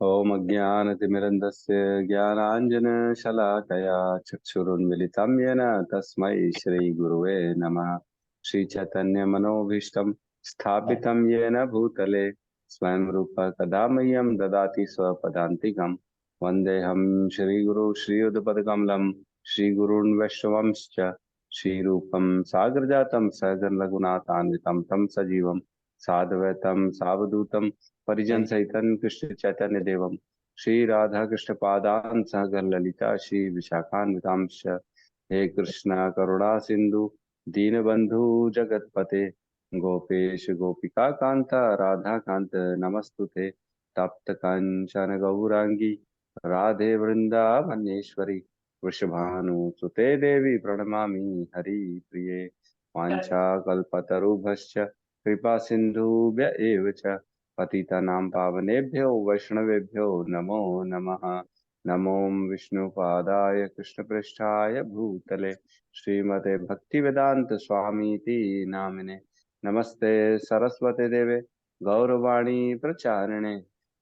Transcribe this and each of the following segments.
ॐ अज्ञानतिमिरन्धस्य ज्ञानाञ्जनशलाकया चक्षुरुन्मिलितं येन तस्मै श्रीगुरुवे नमः। श्रीचैतन्यमनोभीष्टं स्थापितं येन भूतले स्वयं रूपः कदा मह्यं ददाति स्वपदान्तिकं। वन्देऽहं श्रीगुरु श्रीयुतपदकमलं श्रीगुरून् वैष्णवंश्च श्रीरूपं सागरजातं सहगणरघुनाथान्वितं तं सजीवं साद्वैतं सावधूतं परिजन सहितन कृष्ण चैतन्य देवम श्री राधा कृष्ण पादान सहगण ललिता श्री विशाखान्वितांश। हे कृष्ण करुणा सिंधु दीनबंधु जगतपते गोपेश गोपिका कांता राधा कांत नमस्तुते। तप्त कांचन गौरांगी राधे वृंदावनेश्वरी वृषभानुसुते देवी प्रणमामि हरि प्रिये। वाञ्छाकल्पतरुभ्यश्च कृपा सिन्धुभ्य एव च पतितानां पावनेभ्यो वैष्णवेभ्यो नमो नमः। नमो विष्णुपादाय कृष्णपृष्ठाय भूतले श्रीमते भक्तिवेदांत स्वामीति नामिने। नमस्ते सरस्वते देवे गौरवाणी प्रचारिणे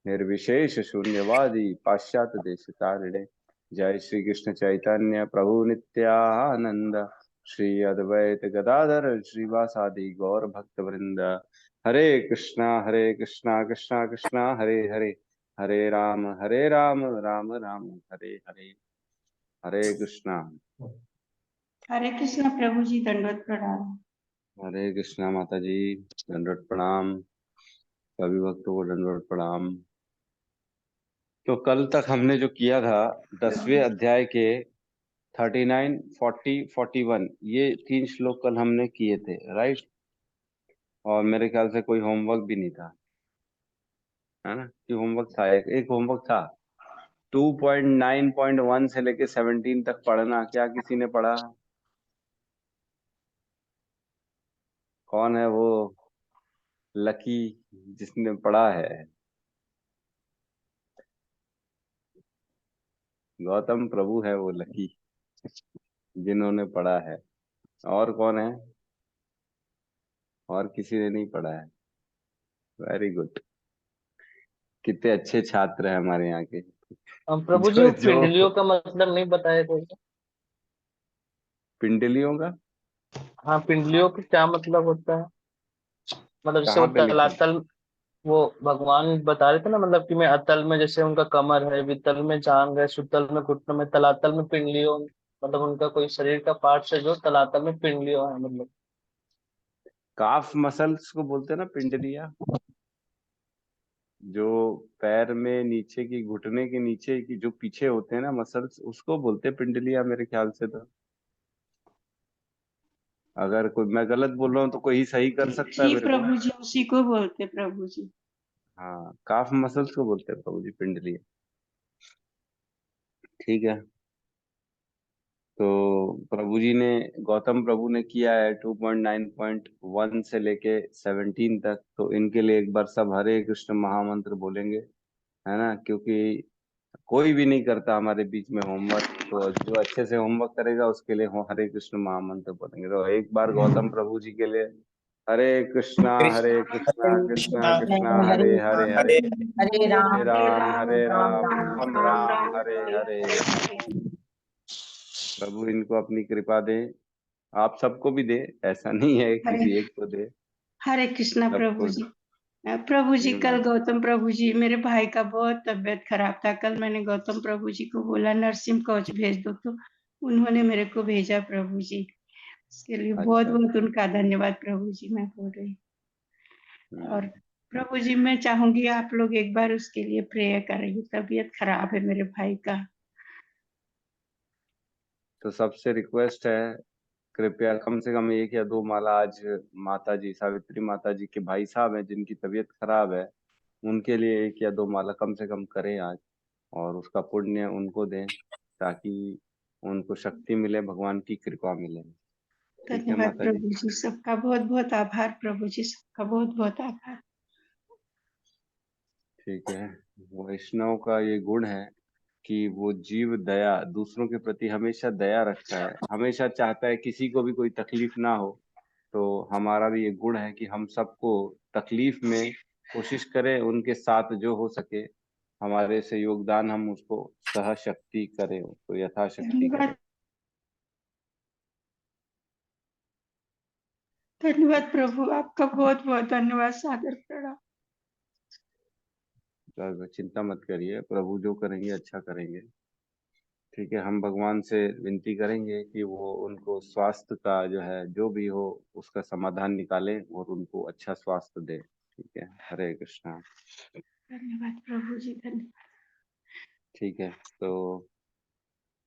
निर्विशेष शून्यवादी पाश्चात्य देशतारिणे। जय श्री कृष्ण चैतन्य प्रभु नित्यानंद श्री अद्वैत गदाधर श्रीवासादि गौर भक्त वृंद। हरे कृष्णा कृष्णा कृष्णा हरे हरे हरे राम राम राम हरे हरे। हरे कृष्णा। हरे कृष्णा प्रभु जी, दंडवत प्रणाम। हरे कृष्णा माता जी, दंडवत प्रणाम। सभी भक्तों को दंडवत प्रणाम। तो कल तक हमने जो किया था 10वें अध्याय के 39, 40, 41 ये 3 श्लोक कल हमने किए थे, राइट। और मेरे ख्याल से कोई होमवर्क भी नहीं था, है ना? कि होमवर्क था, एक होमवर्क था। 2.9.1 से लेके 17 तक पढ़ना। क्या किसी ने पढ़ा? कौन है वो लकी जिसने पढ़ा है? गौतम प्रभु है वो लकी जिन्होंने पढ़ा है। और कौन है? और किसी ने नहीं पढ़ा है? Very good. कितने अच्छे छात्र हैं हमारे यहाँ के। हम प्रभु जी जो वो जो पिंडलियों का मतलब नहीं बताए थे। पिंडलियों का हाँ, पिंडलियों का क्या मतलब होता है? मतलब जैसे वो कहाँ पे लिखा? तलातल, वो भगवान बता रहे थे ना, मतलब कि मैं अतल में जैसे उनका कमर है, वितल में जांग है, सुतल में घुटनों में, तलातल में पिंडलियों, मतलब उनका कोई शरीर का पार्ट है जो तलातल में पिंडलियों है मतलब। काफ मसल्स को बोलते हैं ना पिंडलिया। जो पैर में नीचे की घुटने के नीचे की जो पीछे होते हैं ना मसल्स, उसको बोलते हैं पिंडलिया मेरे ख्याल से। तो अगर कोई मैं गलत बोल रहा हूँ तो कोई सही कर सकता है जी मेरे को। प्रभु जी, उसी को बोलते प्रभु जी। हाँ, काफ मसल्स को बोलते हैं प्रभु जी पिंडलिया। ठीक है। तो प्रभु जी ने, गौतम प्रभु ने किया है 2.9.1 से लेके 17 तक। तो इनके लिए एक बार सब हरे कृष्ण महामंत्र बोलेंगे, है ना? क्योंकि कोई भी नहीं करता हमारे बीच में होमवर्क। तो जो अच्छे से होमवर्क करेगा उसके लिए हरे कृष्ण महामंत्र बोलेंगे। तो एक बार गौतम प्रभु जी के लिए कृष्ण हरे कृष्णा कृष्णा कृष्ण कृष्णा हरे हरे हरे हरे हरे राम राम राम हरे हरे। प्रभु इनको अपनी कृपा दे, आप सबको भी दे। ऐसा नहीं है हरे किसी एक को दे, हरे कृष्णा प्रभु सबको। जी। प्रभु जी, हम्म। कल गौतम प्रभु जी, मेरे भाई का बहुत तबीयत खराब था। कल मैंने गौतम प्रभु जी को बोला नरसिंह कवच भेज दो, तो उन्होंने मेरे को भेजा प्रभु जी। उसके लिए बहुत अच्छा बहुत अच्छा। उनका धन्यवाद प्रभु जी, मैं बोल रही हूँ। और हम्म। प्रभु जी, मैं चाहूंगी आप लोग एक बार उसके लिए प्रेयर करेंगे। तबीयत खराब है मेरे भाई का। तो सबसे रिक्वेस्ट है, कृपया कम से कम 1 या 2 माला आज माता जी, सावित्री माता जी के भाई साहब हैं जिनकी तबीयत खराब है, उनके लिए 1 या 2 माला कम से कम करें आज। और उसका पुण्य उनको दें ताकि उनको शक्ति मिले, भगवान की कृपा मिले। ठीक है धन्यवाद माता जी। प्रभु जी, सबका बहुत बहुत आभार प्रभु जी, सबका बहुत बहुत आभार। ठीक है। वैष्णव का ये गुण है कि वो जीव दया, दूसरों के प्रति हमेशा दया रखता है, हमेशा चाहता है किसी को भी कोई तकलीफ ना हो। तो हमारा भी ये गुण है कि हम सबको तकलीफ में कोशिश करें उनके साथ जो हो सके, हमारे से योगदान हम उसको सहशक्ति करें, उसको यथाशक्ति धन्यवाद। करें। धन्यवाद प्रभु, आपका बहुत बहुत धन्यवाद, सादर प्रणाम। तो चिंता मत करिए, प्रभु जो करेंगे अच्छा करेंगे। ठीक है, हम भगवान से विनती करेंगे कि वो उनको स्वास्थ्य का जो है, जो भी हो उसका समाधान निकालें और उनको अच्छा स्वास्थ्य दे। ठीक है, हरे कृष्णा। धन्यवाद प्रभु जी, धन्यवाद। ठीक है, तो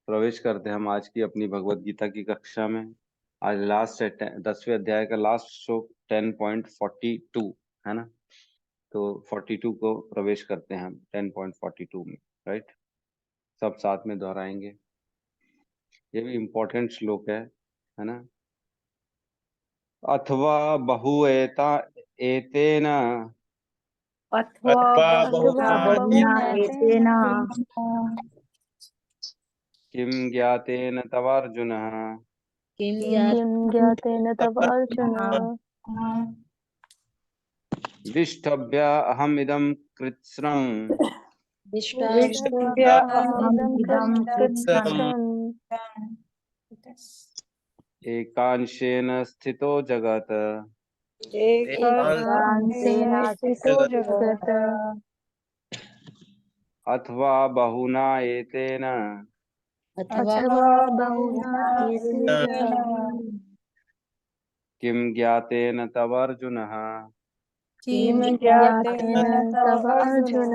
प्रवेश करते हैं हम आज की अपनी भगवत गीता की कक्षा में। आज लास्ट है 10वें अध्याय का लास्ट श्लोक 10.42 है ना। तो 42 को प्रवेश करते हैं हम 10.42 में, राइट। सब साथ में दोहराएंगे। ये भी इम्पोर्टेंट श्लोक है ना। अथवा बहुएता एतेन अथवा बहुना एतेन किं ज्ञातेन तवार्जुन किं किं ज्ञातेन तव अर्जुन विष्टभ्य अहमिदं कृत्स्नम् विष्टभ्य अहमिदं अहमिदं कृत्स्नम् एकांशेन स्थितो जगत् एकांशेन स्थितो जगत् अथवा बहुना एतेन अथवा अथवा बहुना एतेन किं ज्ञातेन तवार्जुन किं ज्ञातेन तव अर्जुन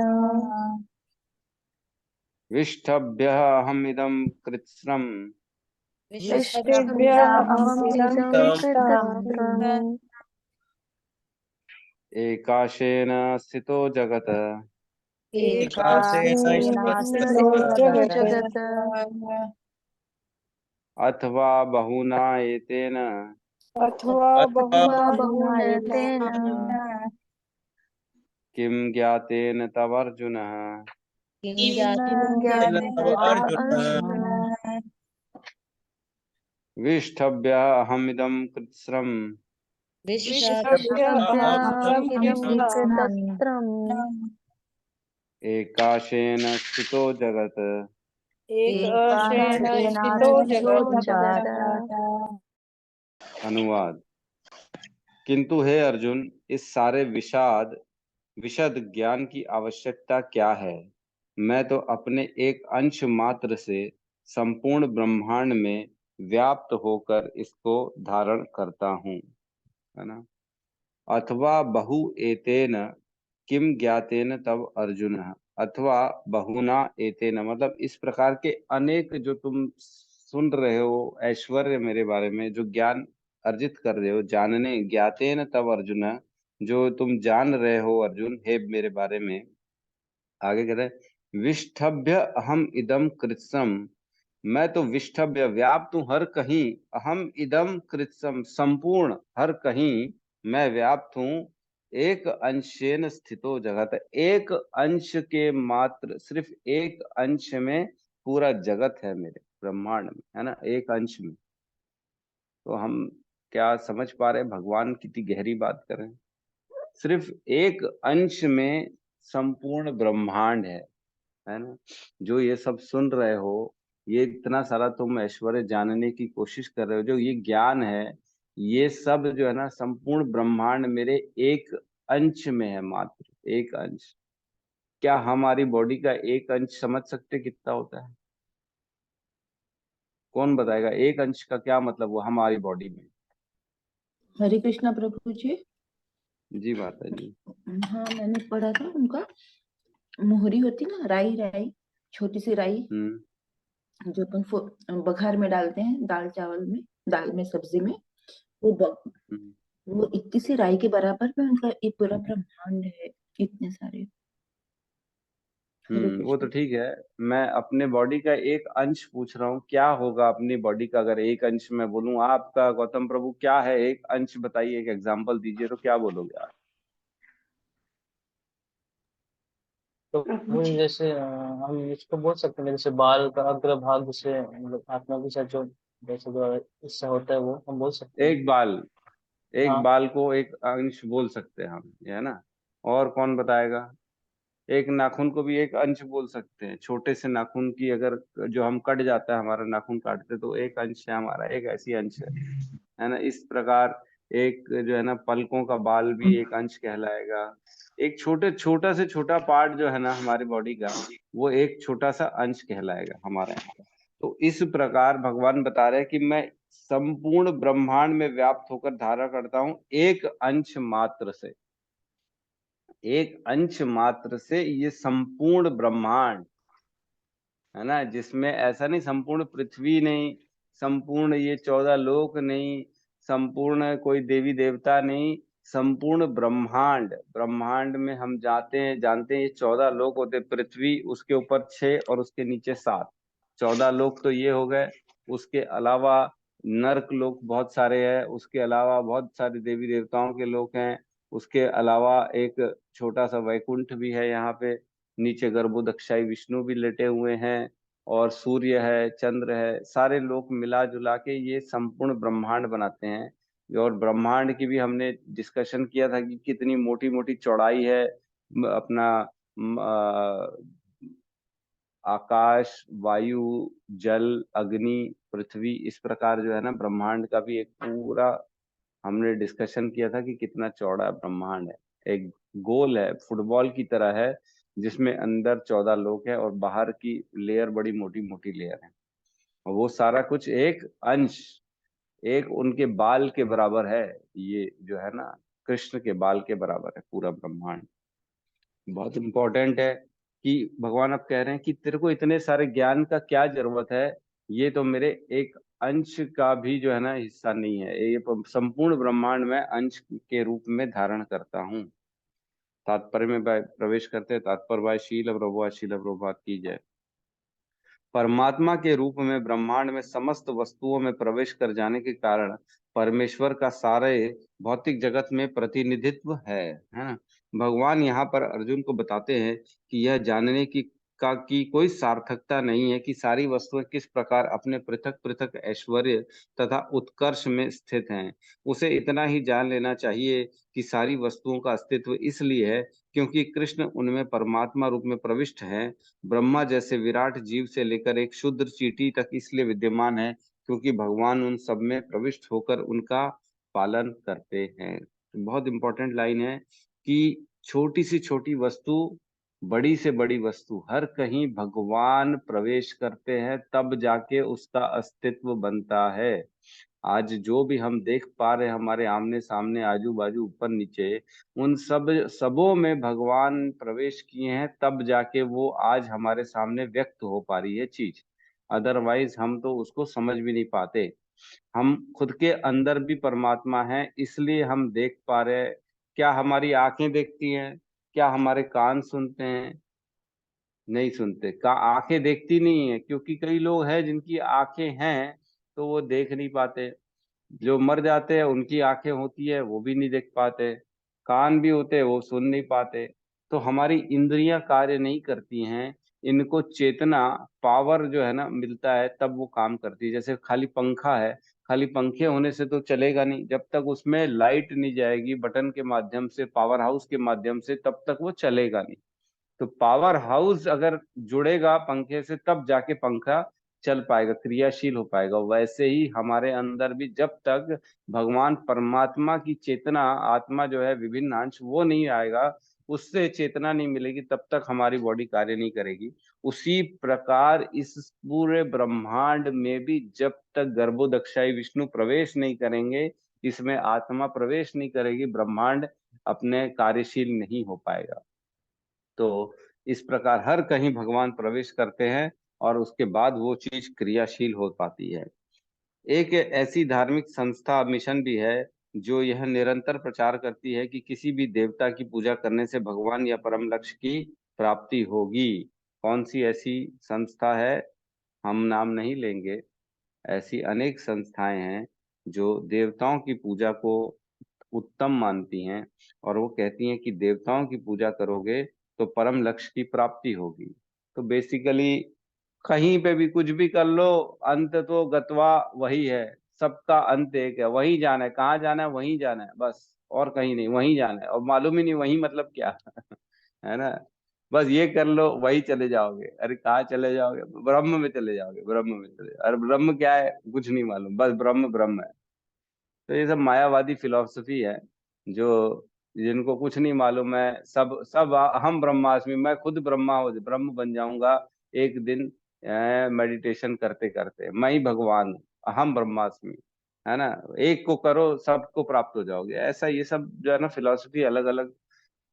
विष्टभ्य अहमिदं कृत्स्नम् विष्टभ्य अहमिदं कृत्स्नम् एकाशेन स्थितो जगत् एकांशेन स्थितो जगत् अथवा बहुना एतेन अथवा बहुना एतेन किं ज्ञातेन तवार्जुन किं किं ज्ञातेन ज्ञातेन तव तव अर्जुन अर्जुन विष्टभ्य अहमिदं कृत्स्नम् विष्टभ्य विष्टभ्यामिदं अहमिदं कृतस्त्रम् एकाशेन स्थितो जगत् एकांशेन स्थितो जगत्। अनुवाद। किंतु हे अर्जुन, इस सारे विशद ज्ञान की आवश्यकता क्या है। मैं तो अपने एक अंश मात्र से संपूर्ण ब्रह्मांड में व्याप्त होकर इसको धारण करता हूँ, है ना। अथवा बहु एतेन किम ज्ञातेन तब अर्जुन। अथवा बहुना एतेन मतलब इस प्रकार के अनेक जो तुम सुन रहे हो ऐश्वर्य मेरे बारे में, जो ज्ञान अर्जित कर रहे हो, जानने ज्ञातेन तब अर्जुन, जो तुम जान रहे हो अर्जुन हे मेरे बारे में। आगे कहते हैं विष्टभ्य अहम इदम कृत्सम, मैं तो विष्टभ्य व्याप्त हूं हर कहीं, अहम इदम कृत्सम संपूर्ण हर कहीं मैं व्याप्त हूँ। एक अंशेन स्थितो जगत, एक अंश के मात्र, सिर्फ एक अंश में पूरा जगत है मेरे ब्रह्मांड में, है ना, एक अंश में। तो हम क्या समझ पा रहे हैं भगवान कितनी गहरी बात कर रहे हैं। सिर्फ एक अंश में संपूर्ण ब्रह्मांड है ना। जो ये सब सुन रहे हो, ये इतना सारा तुम ऐश्वर्य जानने की कोशिश कर रहे हो, जो ये ज्ञान है, ये सब जो है ना संपूर्ण ब्रह्मांड मेरे एक अंश में है, मात्र एक अंश। क्या हमारी बॉडी का एक अंश समझ सकते कितना होता है? कौन बताएगा एक अंश का क्या मतलब हुआ हमारी बॉडी में? हरे कृष्णा प्रभु जी। जी माता जी। हाँ, मैंने पढ़ा था उनका मोहरी होती ना, राई राई, छोटी सी राई जो अपन बघार में डालते हैं, दाल चावल में, दाल में, सब्जी में, वो इतनी सी राई के बराबर में उनका ये पूरा ब्रह्मांड है, इतने सारे। हरे वो तो कृष्ण। ठीक है। मैं अपने बॉडी का एक अंश पूछ रहा हूँ, क्या होगा अपनी बॉडी का अगर एक अंश मैं बोलूं आपका? गौतम प्रभु क्या है एक अंश? बताइए, एक एग्जांपल दीजिए, तो क्या बोलोगे आप? तो प्रभु वो जी, जैसे हम इसको बोल सकते हैं, जैसे बाल का अग्रभाग से मतलब आत्मा के साथ जो जैसे जो हिस्सा होता है वो हम बोल सकते हैं। एक बाल, एक हाँ, बाल को एक अंश बोल सकते हैं हम, ये है ना। और कौन बताएगा? एक नाखून को भी एक अंश बोल सकते हैं। छोटे से नाखून की अगर जो हम कट जाता है, हमारा नाखून काटते तो एक अंश है हमारा, एक ऐसी अंश है ना। इस प्रकार एक जो है ना पलकों का बाल भी एक अंश कहलाएगा। एक छोटा से छोटा पार्ट जो है ना हमारी बॉडी का, वो एक छोटा सा अंश कहलाएगा हमारा। तो इस प्रकार भगवान बता रहे हैं कि मैं संपूर्ण ब्रह्मांड में व्याप्त होकर धारा करता हूं एक अंश मात्र से। एक अंश मात्र से ये संपूर्ण ब्रह्मांड है ना, जिसमें ऐसा नहीं संपूर्ण पृथ्वी नहीं, संपूर्ण ये 14 लोक नहीं, संपूर्ण कोई देवी देवता नहीं, संपूर्ण ब्रह्मांड। ब्रह्मांड में हम जानते हैं ये 14 लोक होते, पृथ्वी उसके ऊपर 6 और उसके नीचे 7। 14 लोक तो ये हो गए, उसके अलावा नर्क लोक बहुत सारे हैं, उसके अलावा बहुत सारे देवी देवताओं के लोक हैं, उसके अलावा एक छोटा सा वैकुंठ भी है यहाँ पे, नीचे गर्भोदक्षाई विष्णु भी लेटे हुए हैं, और सूर्य है, चंद्र है, सारे लोक मिला जुला के ये संपूर्ण ब्रह्मांड बनाते हैं। और ब्रह्मांड की भी हमने डिस्कशन किया था कि कितनी मोटी मोटी चौड़ाई है। अपना आकाश, वायु, जल, अग्नि, पृथ्वी, इस प्रकार जो है ना ब्रह्मांड का भी एक पूरा हमने डिस्कशन किया था कि कितना चौड़ा ब्रह्मांड है। एक गोल है, फुटबॉल की तरह है, जिसमें अंदर 14 लोग हैं और बाहर की लेयर बड़ी मोटी मोटी लेयर है, और वो सारा कुछ एक अंश, एक उनके बाल के बराबर है। ये जो है ना कृष्ण के बाल के बराबर है पूरा ब्रह्मांड। बहुत इंपॉर्टेंट है कि भगवान अब कह रहे हैं कि तेरे को इतने सारे ज्ञान का क्या जरूरत है, ये तो मेरे एक अंश का भी जो है ना हिस्सा नहीं है, ये संपूर्ण ब्रह्मांड में अंश के रूप में धारण करता हूँ। तात्पर्य में प्रवेश करते हैं। तात्पर्य भाई शील प्रभुपाद की जय। परमात्मा के रूप में ब्रह्मांड में समस्त वस्तुओं में प्रवेश कर जाने के कारण परमेश्वर का सारे भौतिक जगत में प्रतिनिधित्व है ना। भगवान यहाँ पर अर्जुन को बताते हैं कि यह जानने की कोई सार्थकता नहीं है कि सारी वस्तुएं किस प्रकार अपने पृथक पृथक ऐश्वर्य तथा उत्कर्ष में स्थित हैं। उसे इतना ही जान लेना चाहिए कि सारी वस्तुओं का अस्तित्व इसलिए है क्योंकि कृष्ण उनमें परमात्मा रूप में प्रविष्ट है। ब्रह्मा जैसे विराट जीव से लेकर एक क्षुद्र चींटी तक इसलिए विद्यमान है क्योंकि भगवान उन सब में प्रविष्ट होकर उनका पालन करते हैं। बहुत इंपॉर्टेंट लाइन है कि छोटी से छोटी वस्तु, बड़ी से बड़ी वस्तु, हर कहीं भगवान प्रवेश करते हैं, तब जाके उसका अस्तित्व बनता है। आज जो भी हम देख पा रहे हैं हमारे आमने सामने, आजू बाजू, ऊपर नीचे, उन सबों में भगवान प्रवेश किए हैं, तब जाके वो आज हमारे सामने व्यक्त हो पा रही है चीज। अदरवाइज हम तो उसको समझ भी नहीं पाते। हम खुद के अंदर भी परमात्मा है, इसलिए हम देख पा रहे हैं। क्या हमारी आंखें देखती हैं? क्या हमारे कान सुनते हैं? नहीं सुनते। का आंखें देखती नहीं है, क्योंकि कई लोग हैं जिनकी आंखें हैं तो वो देख नहीं पाते। जो मर जाते हैं उनकी आंखें होती है, वो भी नहीं देख पाते। कान भी होते हैं, वो सुन नहीं पाते। तो हमारी इंद्रियां कार्य नहीं करती हैं, इनको चेतना, पावर जो है ना मिलता है तब वो काम करती है। जैसे खाली पंखा है, खाली पंखे होने से तो चलेगा नहीं, जब तक उसमें लाइट नहीं जाएगी बटन के माध्यम से, पावर हाउस के माध्यम से, तब तक वो चलेगा नहीं। तो पावर हाउस अगर जुड़ेगा पंखे से तब जाके पंखा चल पाएगा, क्रियाशील हो पाएगा। वैसे ही हमारे अंदर भी जब तक भगवान परमात्मा की चेतना, आत्मा जो है विभिन्न अंश, वो नहीं आएगा, उससे चेतना नहीं मिलेगी, तब तक हमारी बॉडी कार्य नहीं करेगी। उसी प्रकार इस पूरे ब्रह्मांड में भी जब तक गर्भोदक्षाई विष्णु प्रवेश नहीं करेंगे, इसमें आत्मा प्रवेश नहीं करेगी, ब्रह्मांड अपने कार्यशील नहीं हो पाएगा। तो इस प्रकार हर कहीं भगवान प्रवेश करते हैं और उसके बाद वो चीज क्रियाशील हो पाती है। एक ऐसी धार्मिक संस्था, मिशन भी है जो यह निरंतर प्रचार करती है कि किसी भी देवता की पूजा करने से भगवान या परम लक्ष्य की प्राप्ति होगी। कौन सी ऐसी संस्था है? हम नाम नहीं लेंगे। ऐसी अनेक संस्थाएं हैं जो देवताओं की पूजा को उत्तम मानती हैं, और वो कहती हैं कि देवताओं की पूजा करोगे तो परम लक्ष्य की प्राप्ति होगी। तो बेसिकली कहीं पे भी कुछ भी कर लो, अंत तो गत्वा वही है, सबका अंत एक है, वही जाना है। कहाँ जाना है? वहीं जाना है बस, और कहीं नहीं, वहीं जाना है। और मालूम ही नहीं वहीं मतलब क्या है ना। बस ये कर लो, वही चले जाओगे। अरे कहाँ चले जाओगे? ब्रह्म में चले जाओगे, ब्रह्म में चले जाओगे। अरे ब्रह्म क्या है? कुछ नहीं मालूम, बस ब्रह्म ब्रह्म है। तो ये सब मायावादी फिलॉसफी है, जो जिनको कुछ नहीं मालूम है। सब सब हम ब्रह्मास्मि, मैं खुद ब्रह्मा हो ब्रह्म बन जाऊंगा एक दिन, मेडिटेशन करते करते मैं ही भगवान हूँ, अहम ब्रह्मास्मि, है ना। एक को करो सबको प्राप्त हो जाओगे, ऐसा ये सब जो है ना फिलॉसफी, अलग अलग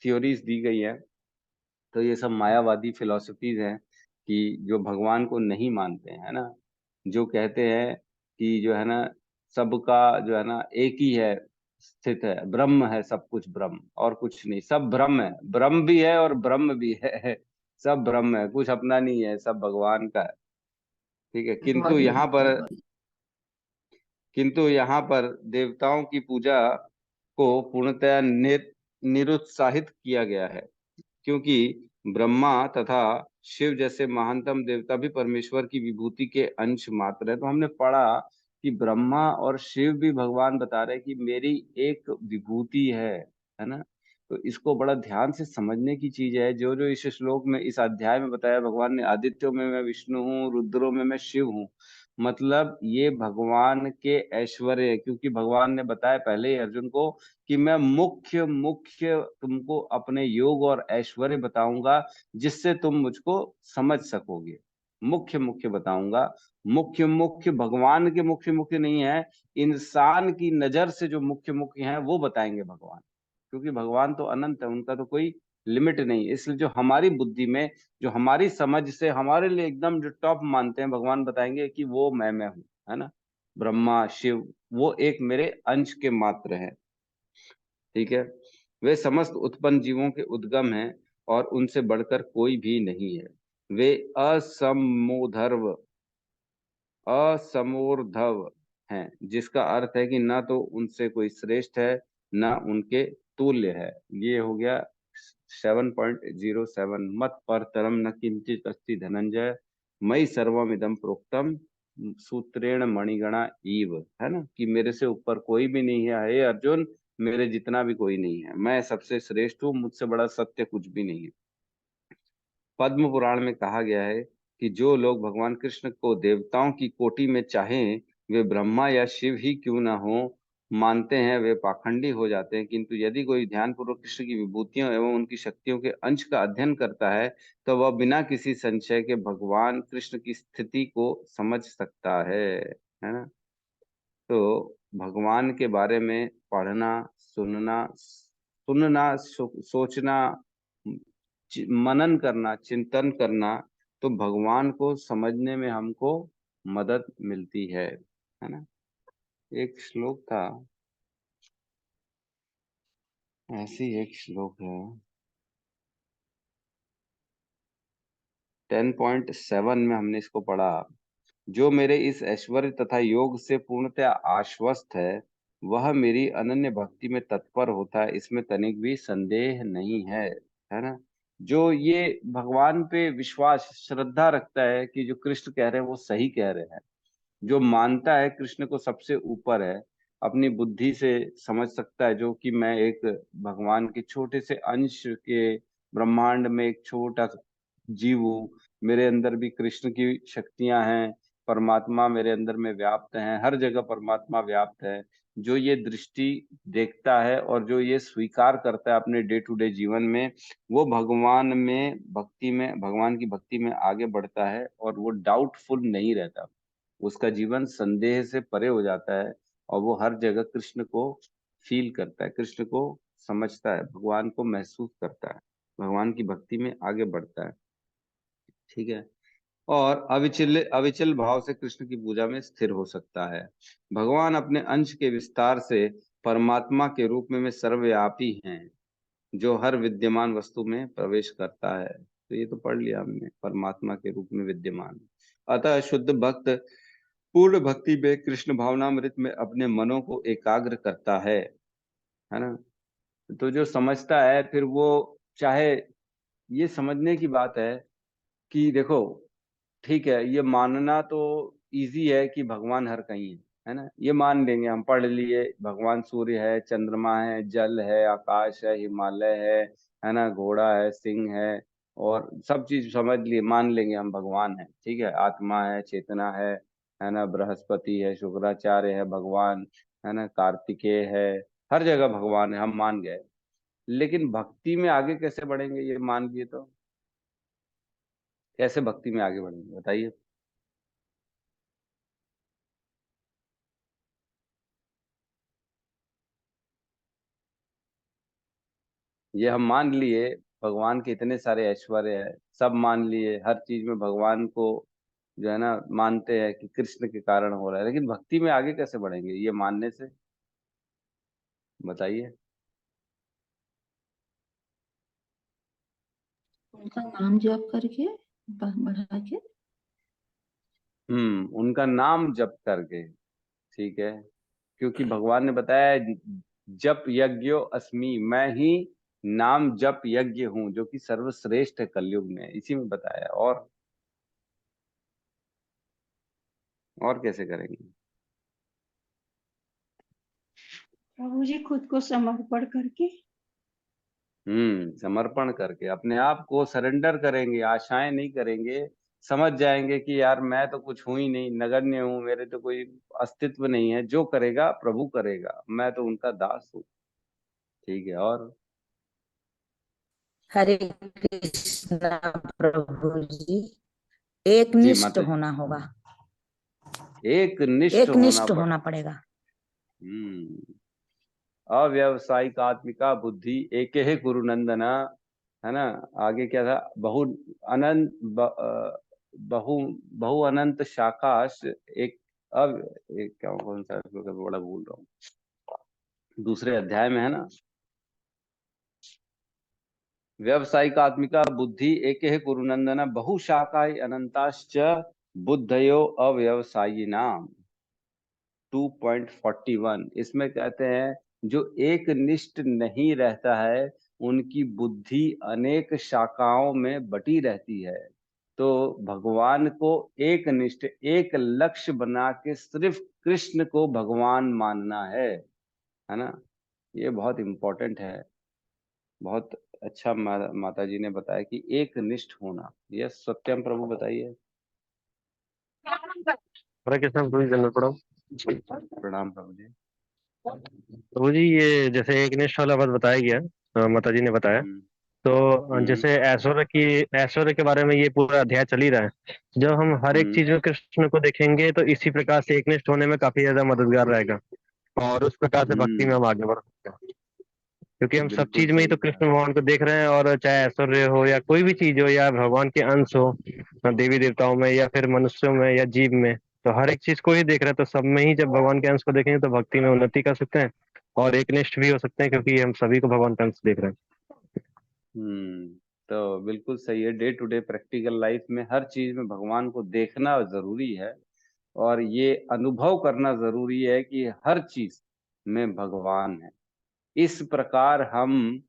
थ्योरीज दी गई है। तो ये सब मायावादी फिलॉसफीज हैं कि जो भगवान को नहीं मानते हैं, है ना, जो कहते हैं कि जो है ना सबका जो है ना एक ही है, स्थित है, ब्रह्म है, सब कुछ ब्रह्म और कुछ नहीं, सब ब्रह्म है, ब्रह्म भी है और ब्रह्म भी है। सब ब्रह्म है, कुछ अपना नहीं है, सब भगवान का है। ठीक है, बहुत ही अच्छा, बहुत ही। किंतु यहाँ पर देवताओं की पूजा को पूर्णतया निरुत्साहित किया गया है, क्योंकि ब्रह्मा तथा शिव जैसे महानतम देवता भी परमेश्वर की विभूति के अंश मात्र है। तो हमने पढ़ा कि ब्रह्मा और शिव भी भगवान बता रहे हैं कि मेरी एक विभूति है ना। तो इसको बड़ा ध्यान से समझने की चीज है। जो जो इस श्लोक में, इस अध्याय में बताया, भगवान ने आदित्यों में मैं विष्णु हूँ, रुद्रों में मैं शिव हूँ, मतलब ये भगवान के ऐश्वर्य है। क्योंकि भगवान ने बताया पहले ही अर्जुन को कि मैं मुख्य मुख्य तुमको अपने योग और ऐश्वर्य बताऊंगा, जिससे तुम मुझको समझ सकोगे। मुख्य मुख्य बताऊंगा। मुख्य मुख्य भगवान के मुख्य मुख्य नहीं है, इंसान की नजर से जो मुख्य मुख्य हैं वो बताएंगे भगवान। क्योंकि भगवान तो अनंत है, उनका तो कोई लिमिट नहीं है। इसलिए जो हमारी बुद्धि में, जो हमारी समझ से हमारे लिए एकदम जो टॉप मानते हैं, भगवान बताएंगे कि वो मैं हूँ, है ना। ब्रह्मा शिव वो एक मेरे अंश के मात्र हैं। ठीक है, वे समस्त उत्पन्न जीवों के उद्गम हैं और उनसे बढ़कर कोई भी नहीं है। वे असमोधर्व असमोर्धव हैं, जिसका अर्थ है कि ना तो उनसे कोई श्रेष्ठ है, ना उनके तुल्य है। ये हो गया 7.07। मत परतरम न किंचित अस्ति धनंजय, मयि सर्वमिदं प्रोक्तम सूत्रेण मणिगणा इव, है ना, कि मेरे से ऊपर कोई भी नहीं है हे अर्जुन, मेरे जितना भी कोई नहीं है, मैं सबसे श्रेष्ठ हूँ, मुझसे बड़ा सत्य कुछ भी नहीं है। पद्म पुराण में कहा गया है कि जो लोग भगवान कृष्ण को देवताओं की कोटि में चाहें, वे ब्रह्मा या शिव ही क्यों ना हो, मानते हैं, वे पाखंडी हो जाते हैं। किंतु यदि कोई ध्यानपूर्वक कृष्ण की विभूतियों एवं उनकी शक्तियों के अंश का अध्ययन करता है, तो वह बिना किसी संशय के भगवान कृष्ण की स्थिति को समझ सकता है ना। तो भगवान के बारे में पढ़ना, सुनना, सोचना, मनन करना, चिंतन करना, तो भगवान को समझने में हमको मदद मिलती है ना। एक श्लोक था, ऐसी एक श्लोक है 10.7 में हमने इसको पढ़ा। जो मेरे इस ऐश्वर्य तथा योग से पूर्णतः आश्वस्त है, वह मेरी अनन्य भक्ति में तत्पर होता है, इसमें तनिक भी संदेह नहीं है ना। जो ये भगवान पे विश्वास श्रद्धा रखता है कि जो कृष्ण कह रहे हैं वो सही कह रहे हैं, जो मानता है कृष्ण को सबसे ऊपर है, अपनी बुद्धि से समझ सकता है जो कि मैं एक भगवान के छोटे से अंश के ब्रह्मांड में एक छोटा जीव हूँ, मेरे अंदर भी कृष्ण की शक्तियां हैं, परमात्मा मेरे अंदर में व्याप्त हैं, हर जगह परमात्मा व्याप्त है। जो ये दृष्टि देखता है और जो ये स्वीकार करता है अपने डे टू डे जीवन में, वो भगवान की भक्ति में आगे बढ़ता है और वो डाउटफुल नहीं रहता। उसका जीवन संदेह से परे हो जाता है और वो हर जगह कृष्ण को फील करता है, कृष्ण को समझता है, भगवान को महसूस करता है, भगवान की भक्ति में आगे बढ़ता है। ठीक है, और अविचल अविचल भाव से कृष्ण की पूजा में स्थिर हो सकता है। भगवान अपने अंश के विस्तार से परमात्मा के रूप में सर्वव्यापी हैं, जो हर विद्यमान वस्तु में प्रवेश करता है। तो ये तो पढ़ लिया हमने, परमात्मा के रूप में विद्यमान। अतः शुद्ध भक्त पूर्ण भक्ति में कृष्ण भावनामृत में अपने मनों को एकाग्र करता है ना। तो जो समझता है फिर वो, चाहे, ये समझने की बात है कि देखो, ठीक है, ये मानना तो इजी है कि भगवान हर कहीं है ना, ये मान लेंगे, हम पढ़ लिए भगवान सूर्य है, चंद्रमा है, जल है, आकाश है, हिमालय है ना, घोड़ा है, सिंह है, और सब चीज समझ लिए, मान लेंगे हम भगवान है, ठीक है, आत्मा है, चेतना है ना, बृहस्पति है, शुक्राचार्य है, भगवान है ना, कार्तिकेय है, हर जगह भगवान है, हम मान गए। लेकिन भक्ति में आगे कैसे बढ़ेंगे, ये मान लिए तो कैसे भक्ति में आगे बढ़ेंगे बताइए। ये हम मान लिए भगवान के इतने सारे ऐश्वर्य है, सब मान लिए, हर चीज में भगवान को जो है ना मानते हैं कि कृष्ण के कारण हो रहा है, लेकिन भक्ति में आगे कैसे बढ़ेंगे ये मानने से, बताइए। उनका नाम जप करके बढ़ा के। उनका नाम जप करके, ठीक है, क्योंकि भगवान ने बताया है, जप यज्ञो अस्मि, मैं ही नाम जप यज्ञ हूँ, जो कि सर्वश्रेष्ठ है कलयुग में, इसी में बताया है। और कैसे करेंगे। प्रभु जी खुद को समर्पण करके। समर्पण करके, अपने आप को सरेंडर करेंगे, आशाएं नहीं करेंगे, समझ जाएंगे कि यार मैं तो कुछ हूं ही नहीं, नगण्य हूं, मेरे तो कोई अस्तित्व नहीं है, जो करेगा प्रभु करेगा, मैं तो उनका दास हूँ, ठीक है। और हरे कृष्णा प्रभु जी, एक जी निष्ठ माता जी, होना होगा, एक निष्ठ एक होना निष्ठ होना पड़ेगा। पड़ेगा। हम्म अव्यावसायिक आत्मिका बुद्धि एक है गुरु नंदना, है ना। आगे क्या था, बहु अनंत बहु बहु अनंत शाखाश एक, अब एक क्या कौन सा श्लोक है, बड़ा भूल रहा हूँ, दूसरे अध्याय में है ना, व्यावसायिक आत्मिका बुद्धि एक है कुरुनंदन बहुशाखा अनंताश्च बुद्धयो अव्यवसायिनाम। 2.41 इसमें कहते हैं, जो एक निष्ठ नहीं रहता है उनकी बुद्धि अनेक शाखाओं में बटी रहती है। तो भगवान को एक निष्ठ, एक लक्ष्य बना के सिर्फ कृष्ण को भगवान मानना है ना। ये बहुत इंपॉर्टेंट है, बहुत अच्छा माता जी ने बताया कि एक निष्ठ होना। यस सत्यम प्रभु बताइए। हरे कृष्ण प्रभु जी, जन्म पढ़ो। प्रणाम प्रभु जी। प्रभु जी, ये जैसे एक निष्ठ वाला बात बताया गया, माता जी ने बताया, हम्म तो हम्म जैसे ऐश्वर्य के बारे में ये पूरा अध्याय चल ही रहा है। जब हम हर एक हम्म चीज में कृष्ण को देखेंगे तो इसी प्रकार से एकनिष्ठ होने में काफी ज्यादा मददगार रहेगा, और उस प्रकार से भक्ति में हम्म, हम आगे बढ़ सकते हैं, क्योंकि हम सब बिल्कुल चीज में ही सही तो कहा। कृष्ण भगवान को देख रहे हैं। और चाहे ऐश्वर्य हो या कोई भी चीज हो या भगवान के अंश हो, देवी देवताओं में या फिर मनुष्यों में या जीव में, तो हर एक चीज को ही देख रहे हैं। तो सब में ही जब भगवान के अंश को देखेंगे तो भक्ति में उन्नति कर सकते हैं और एकनिष्ठ भी हो सकते हैं, क्योंकि हम सभी को भगवान का अंश देख रहे हैं। तो बिल्कुल सही है, day to day practical life में हर चीज में भगवान को देखना जरूरी है, और ये अनुभव करना जरूरी है कि हर चीज में भगवान है। इस प्रकार हम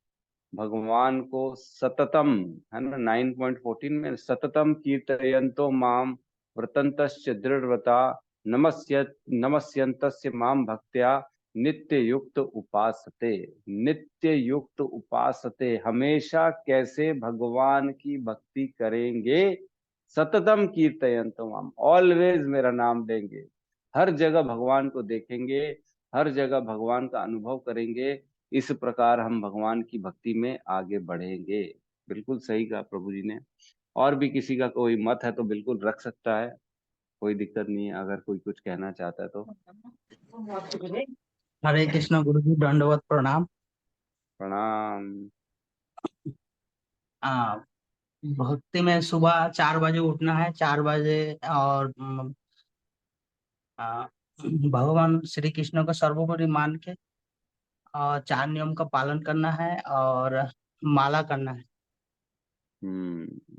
भगवान को सततम, है ना, 9.14 में, सततम कीर्तयन्तो माम व्रतन्तश्च दृढ़व्रता नमस्यन्तस्य माम भक्त्या नित्य युक्त उपासते। नित्य युक्त उपासते, हमेशा कैसे भगवान की भक्ति करेंगे, सततम कीर्तयन्तो माम, ऑलवेज मेरा नाम लेंगे, हर जगह भगवान को देखेंगे, हर जगह भगवान का अनुभव करेंगे, इस प्रकार हम भगवान की भक्ति में आगे बढ़ेंगे। बिल्कुल सही कहा प्रभु जी ने। और भी किसी का कोई मत है तो बिल्कुल रख सकता है, कोई दिक्कत नहीं है, अगर कोई कुछ कहना चाहता है तो। हरे कृष्ण गुरु जी, दंडवत प्रणाम। प्रणाम। आ, भक्ति में सुबह 4 बजे उठना है, 4 बजे, और आ, भगवान श्री कृष्ण को सर्वोपरि मान के और 4 नियम का पालन करना है और माला करना है।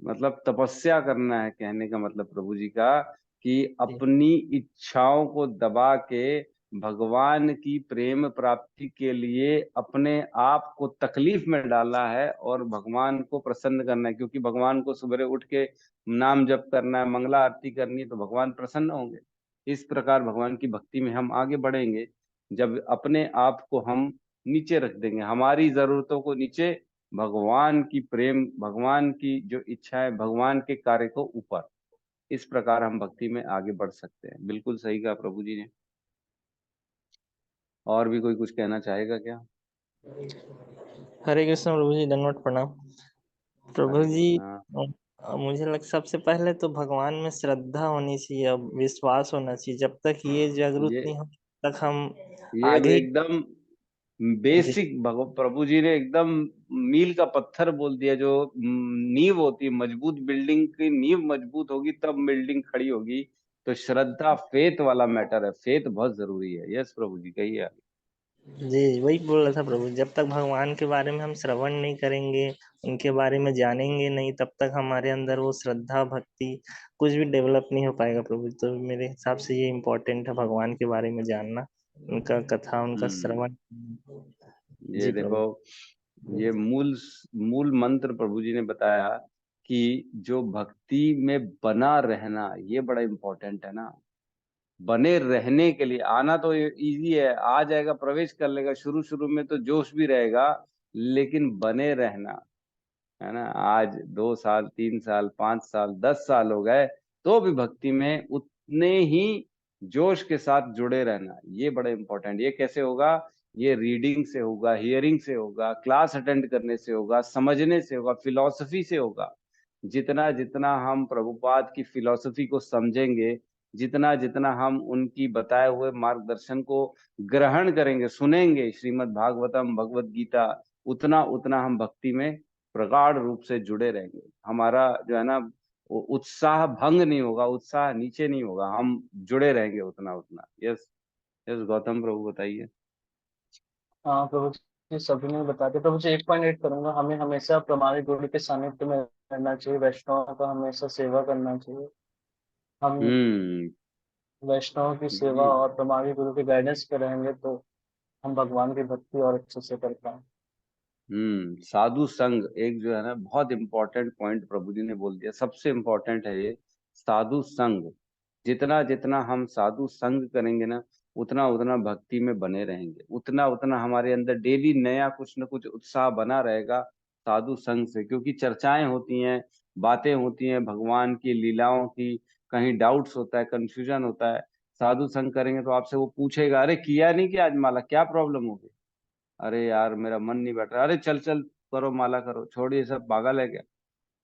मतलब तपस्या करना है, कहने का मतलब प्रभु जी का, कि अपनी इच्छाओं को दबा के भगवान की प्रेम प्राप्ति के लिए अपने आप को तकलीफ में डाला है और भगवान को प्रसन्न करना है। क्योंकि भगवान को सुबह उठ के नाम जप करना है, मंगला आरती करनी है, तो भगवान प्रसन्न होंगे। इस प्रकार भगवान की भक्ति में हम आगे बढ़ेंगे जब अपने आप को हम नीचे रख देंगे, हमारी जरूरतों को नीचे भगवान की प्रेम, भगवान की जो इच्छा है, भगवान के कार्य को ऊपर, इस प्रकार हम भक्ति में आगे बढ़ सकते हैं। बिल्कुल सही कहा प्रभु जी ने। और भी कोई कुछ कहना चाहेगा क्या? हरे कृष्ण प्रभु जी, दंडवत प्रणाम। प्रभु हरे जी, कृष्णा। मुझे लग सबसे पहले तो भगवान में श्रद्धा होनी चाहिए, अब विश्वास होना चाहिए। जब तक ये जागरूक ये नहीं हो तब तक हम ये आगे एकदम जी बेसिक प्रभु जी ने एकदम मील का पत्थर बोल दिया। जो नींव होती है, मजबूत बिल्डिंग की नींव मजबूत होगी तब बिल्डिंग खड़ी होगी। तो श्रद्धा, फेथ वाला मैटर है, फेथ बहुत जरूरी है। यस प्रभु जी, कहिए आप। जी वही बोल रहा था प्रभु, जब तक भगवान के बारे में हम श्रवण नहीं करेंगे, उनके बारे में जानेंगे नहीं, तब तक हमारे अंदर वो श्रद्धा भक्ति कुछ भी डेवलप नहीं हो पाएगा प्रभु। तो मेरे हिसाब से ये इम्पोर्टेंट है, भगवान के बारे में जानना, उनका कथा, उनका हम्म श्रवण। ये जी देखो, प्रभु। ये मूल मूल मंत्र प्रभु जी ने बताया कि जो भक्ति में बना रहना, ये बड़ा इंपॉर्टेंट है ना। बने रहने के लिए आना तो इजी है, आ जाएगा, प्रवेश कर लेगा, शुरू शुरू में तो जोश भी रहेगा, लेकिन बने रहना है ना। आज 2 साल, 3 साल, 5 साल, 10 साल हो गए तो भी भक्ति में उतने ही जोश के साथ जुड़े रहना, ये बड़ा इंपॉर्टेंट। ये कैसे होगा? ये रीडिंग से होगा, हियरिंग से होगा, क्लास अटेंड करने से होगा, समझने से होगा, फिलॉसफी से होगा। जितना जितना हम प्रभुपाद की फिलॉसफी को समझेंगे, जितना जितना हम उनकी बताए हुए मार्गदर्शन को ग्रहण करेंगे, सुनेंगे, श्रीमद् भागवतम, भगवत गीता, उतना उतना हम भक्ति में प्रगाढ़ रूप से जुड़े रहेंगे। हमारा जो है ना, वो उत्साह भंग नहीं होगा, उत्साह नीचे नहीं होगा, हम जुड़े रहेंगे उतना उतना। यस, यस गौतम प्रभु बताइए। हाँ प्रभु जी, सभी ने बताते। प्रभु जी, एक पॉइंट ऐड करूंगा, हमें हमेशा प्रमाणिक गुरु के सानिध्य में रहना चाहिए, वैष्णव का हमेशा सेवा करना चाहिए। हम हम्म वैष्णव की सेवा ये और प्रमाणिक गुरु के गाइडेंस पे रहेंगे तो हम भगवान की भक्ति और अच्छे से कर पाएंगे। साधु संग एक जो है ना, बहुत इंपॉर्टेंट पॉइंट प्रभु जी ने बोल दिया, सबसे इंपॉर्टेंट है ये साधु संग। जितना जितना हम साधु संग करेंगे ना, उतना उतना भक्ति में बने रहेंगे, उतना उतना हमारे अंदर डेली नया कुछ न कुछ उत्साह बना रहेगा साधु संग से। क्योंकि चर्चाएं होती हैं, बातें होती हैं भगवान की लीलाओं की, कहीं डाउट्स होता है, कंफ्यूजन होता है। साधु संग करेंगे तो आपसे वो पूछेगा, अरे किया नहीं क्या आज माला, क्या प्रॉब्लम हो गई? अरे यार मेरा मन नहीं बैठ रहा, अरे चल चल करो, माला करो, छोड़िए सब, पागल है क्या?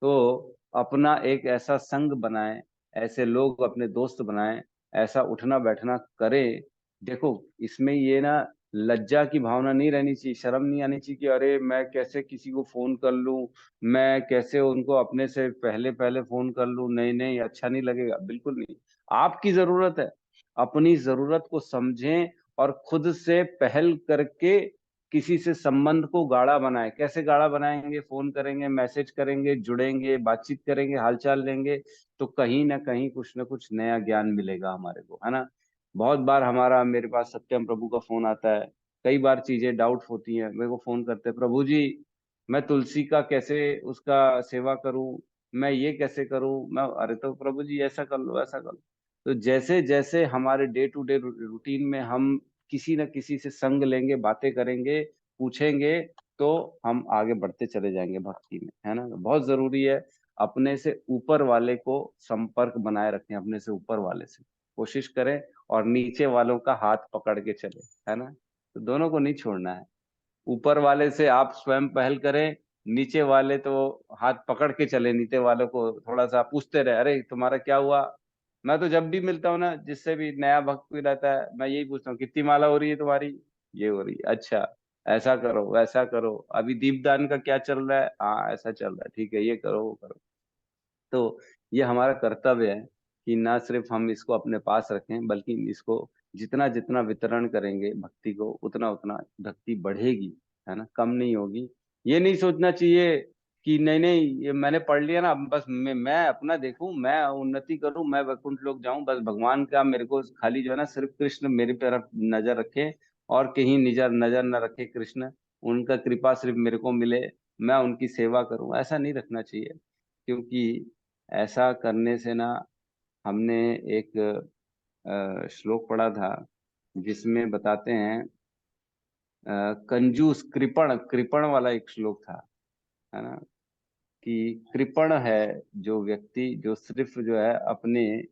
तो अपना एक ऐसा संग बनाएं, ऐसे लोग अपने दोस्त बनाएं, ऐसा उठना बैठना करें। देखो, इसमें ये ना लज्जा की भावना नहीं रहनी चाहिए, शर्म नहीं आनी चाहिए कि अरे मैं कैसे किसी को फोन कर लूं, मैं कैसे उनको अपने से पहले पहले फोन कर लूं। नहीं नहीं, अच्छा नहीं लगेगा, बिल्कुल नहीं। आपकी जरूरत है, अपनी जरूरत को समझें और खुद से पहल करके किसी से संबंध को गाढ़ा बनाए। कैसे गाढ़ा बनाएंगे? फोन करेंगे, मैसेज करेंगे, जुड़ेंगे, बातचीत करेंगे, हालचाल लेंगे, तो कहीं ना कहीं कुछ ना कुछ नया ज्ञान मिलेगा हमारे को, है ना। बहुत बार हमारा, मेरे पास सत्यम प्रभु का फोन आता है, कई बार चीजें डाउट होती हैं, मेरे को फोन करते हैं, प्रभु जी मैं तुलसी का कैसे उसका सेवा करूं, मैं ये कैसे करूं, मैं, अरे तो प्रभु जी ऐसा कर लो, ऐसा कर लो। तो जैसे जैसे हमारे डे टू डे रूटीन में हम किसी न किसी से संग लेंगे, बातें करेंगे, पूछेंगे, तो हम आगे बढ़ते चले जाएंगे भक्ति में, है ना। बहुत जरूरी है अपने से ऊपर वाले को संपर्क बनाए रखें, अपने से ऊपर वाले से कोशिश करें, और नीचे वालों का हाथ पकड़ के चले, है ना। तो दोनों को नहीं छोड़ना है। ऊपर वाले से आप स्वयं पहल करें, नीचे वाले तो हाथ पकड़ के चले, नीचे वालों को थोड़ा सा पूछते रहे, अरे तुम्हारा क्या हुआ। मैं तो जब भी मिलता हूँ ना, जिससे भी नया भक्त भी रहता है, मैं यही पूछता हूँ, कितनी माला हो रही है तुम्हारी? ये हो रही है, अच्छा, ऐसा करो, वैसा करो, अभी दीपदान का क्या चल रहा है? हाँ ऐसा चल रहा है, ठीक है, ये करो, वो करो। तो ये हमारा कर्तव्य है कि ना सिर्फ हम इसको अपने पास रखें, बल्कि इसको जितना जितना वितरण करेंगे भक्ति को, उतना उतना भक्ति बढ़ेगी, है ना, कम नहीं होगी। ये नहीं सोचना चाहिए कि नहीं नहीं ये मैंने पढ़ लिया ना, अब बस मैं अपना देखूं, मैं उन्नति करूं, मैं वैकुंठ लोक जाऊं, बस भगवान का मेरे को खाली जो है ना, सिर्फ कृष्ण मेरी तरफ नजर रखे, और कहीं नजर नजर न रखे कृष्ण, उनका कृपा सिर्फ मेरे को मिले, मैं उनकी सेवा करूं, ऐसा नहीं रखना चाहिए। क्योंकि ऐसा करने से ना, हमने एक श्लोक पढ़ा था जिसमें बताते हैं, कंजूस कृपण कृपण वाला एक श्लोक था है ना, कि कृपण है जो व्यक्ति, जो सिर्फ जो है अपने,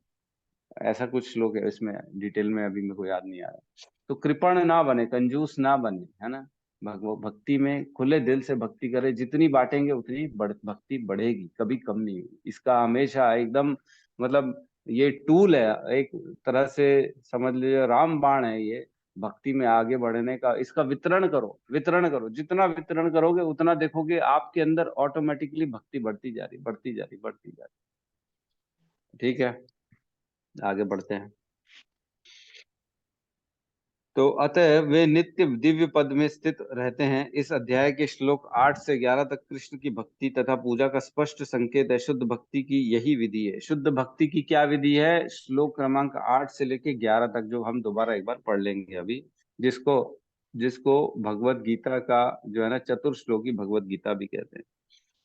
ऐसा कुछ श्लोक है, इसमें डिटेल में अभी मेरे को याद नहीं आ रहा। तो कृपण ना बने, कंजूस ना बने, है ना। भक्ति में खुले दिल से भक्ति करे, जितनी बांटेंगे उतनी भक्ति बढ़ेगी, कभी कम नहीं होगी। इसका हमेशा एकदम, मतलब ये टूल है, एक तरह से समझ लीजिए राम बाण है ये, भक्ति में आगे बढ़ने का। इसका वितरण करो, वितरण करो, जितना वितरण करोगे उतना देखोगे आपके अंदर ऑटोमेटिकली भक्ति बढ़ती जा रही, बढ़ती जा रही, बढ़ती जा रही। ठीक है, आगे बढ़ते हैं। तो अतः वे नित्य दिव्य पद में स्थित रहते हैं। इस अध्याय के श्लोक 8 से 11 तक कृष्ण की भक्ति तथा पूजा का स्पष्ट संकेत है। शुद्ध भक्ति की यही विधि है। शुद्ध भक्ति की क्या विधि है? श्लोक क्रमांक 8 से लेके 11 तक, जो हम दोबारा एक बार पढ़ लेंगे अभी, जिसको जिसको भगवत गीता का जो है ना चतुर्श्लोकी भगवत गीता भी कहते हैं।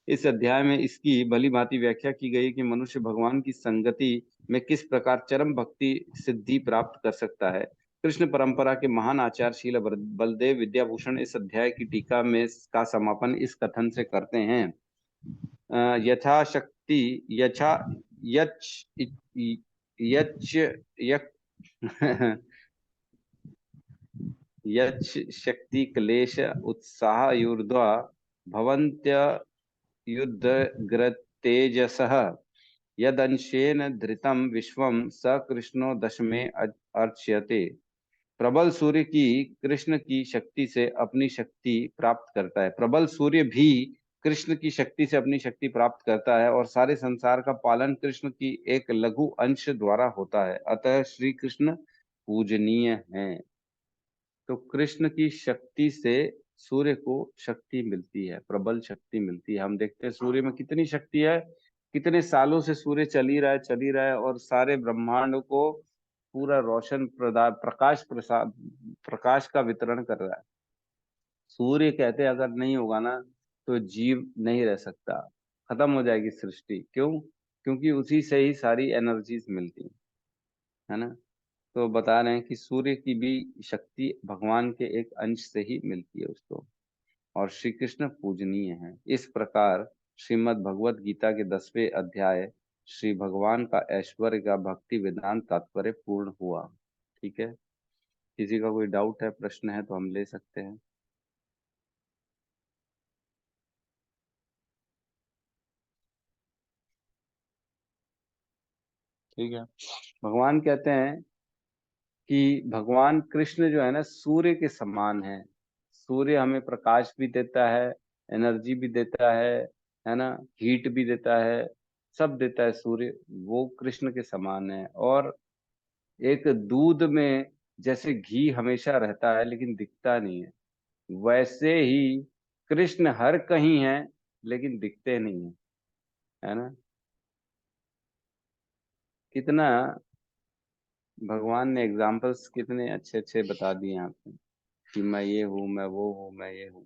इस अध्याय में इसकी भली भांति व्याख्या की गई कि मनुष्य भगवान की संगति में किस प्रकार चरम भक्ति सिद्धि प्राप्त कर सकता है। कृष्ण परंपरा के महान आचार्य शील बलदेव विद्याभूषण इस अध्याय की टीका में का समापन इस कथन से करते हैं, यथाशक्ति यथा यच यच यच शक्ति क्लेश उत्साह यूर्ध्वा भवन्त्य युद्धग्रतेजसः यदंशेन धृतं विश्वं स कृष्णो दशमे अर्च्यते। प्रबल सूर्य की कृष्ण की शक्ति से अपनी शक्ति प्राप्त करता है। प्रबल सूर्य भी कृष्ण की शक्ति से अपनी शक्ति प्राप्त करता है और सारे संसार का पालन कृष्ण की एक लघु अंश द्वारा होता है। अतः श्री कृष्ण पूजनीय हैं। तो कृष्ण की शक्ति से सूर्य को शक्ति मिलती है, प्रबल शक्ति मिलती है। हम देखते हैं सूर्य में कितनी शक्ति है, कितने सालों से सूर्य चल ही रहा है और सारे ब्रह्मांड को पूरा रोशन प्रकाश का वितरण कर रहा है। सूर्य कहते हैं अगर नहीं होगा ना तो जीव नहीं रह सकता, खत्म हो जाएगी सृष्टि। क्यों? क्योंकि उसी से ही सारी एनर्जीज मिलती है ना। तो बता रहे हैं कि सूर्य की भी शक्ति भगवान के एक अंश से ही मिलती है उसको, और श्री कृष्ण पूजनीय हैं। इस प्रकार श्रीमद् भगवत गीता के 10वें अध्याय श्री भगवान का ऐश्वर्य का भक्ति वेदांत तात्पर्य पूर्ण हुआ। ठीक है, किसी का कोई डाउट है, प्रश्न है तो हम ले सकते हैं। ठीक है, भगवान कहते हैं कि भगवान कृष्ण जो है ना सूर्य के समान है। सूर्य हमें प्रकाश भी देता है, एनर्जी भी देता है ना, हीट भी देता है, सब देता है सूर्य। वो कृष्ण के समान है। और एक दूध में जैसे घी हमेशा रहता है लेकिन दिखता नहीं है, वैसे ही कृष्ण हर कहीं है लेकिन दिखते नहीं है ना। कितना भगवान ने एग्जाम्पल्स कितने अच्छे अच्छे बता दिए यहाँ पे कि मैं ये हूँ, मैं वो हूँ, मैं ये हूँ।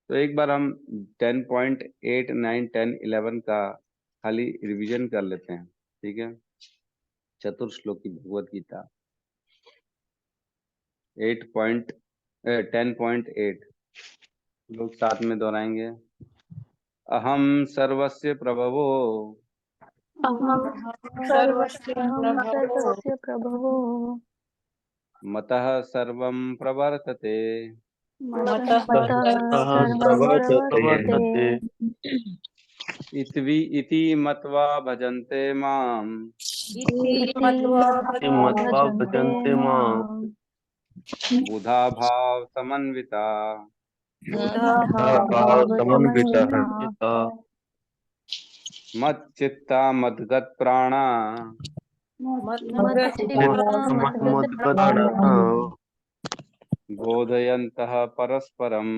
तो एक बार हम 10.8, 9, 10, 11 का खाली रिवीजन कर लेते हैं। ठीक है, चतुर्श्लोकी भगवत गीता 10.8 लोग साथ में दोहराएंगे। अहम सर्वस्य प्रभवो सर्वस्य प्रभवो मतः सर्वं प्रवर्तते मतः सर्वं प्रवर्तते इति मत्वा भजन्ते माम् इति मत्वा भजन्ते माम् बुधा भाव समन्विता मच्चित्ता मद्गत प्राणा बोधयन्तः परस्परम्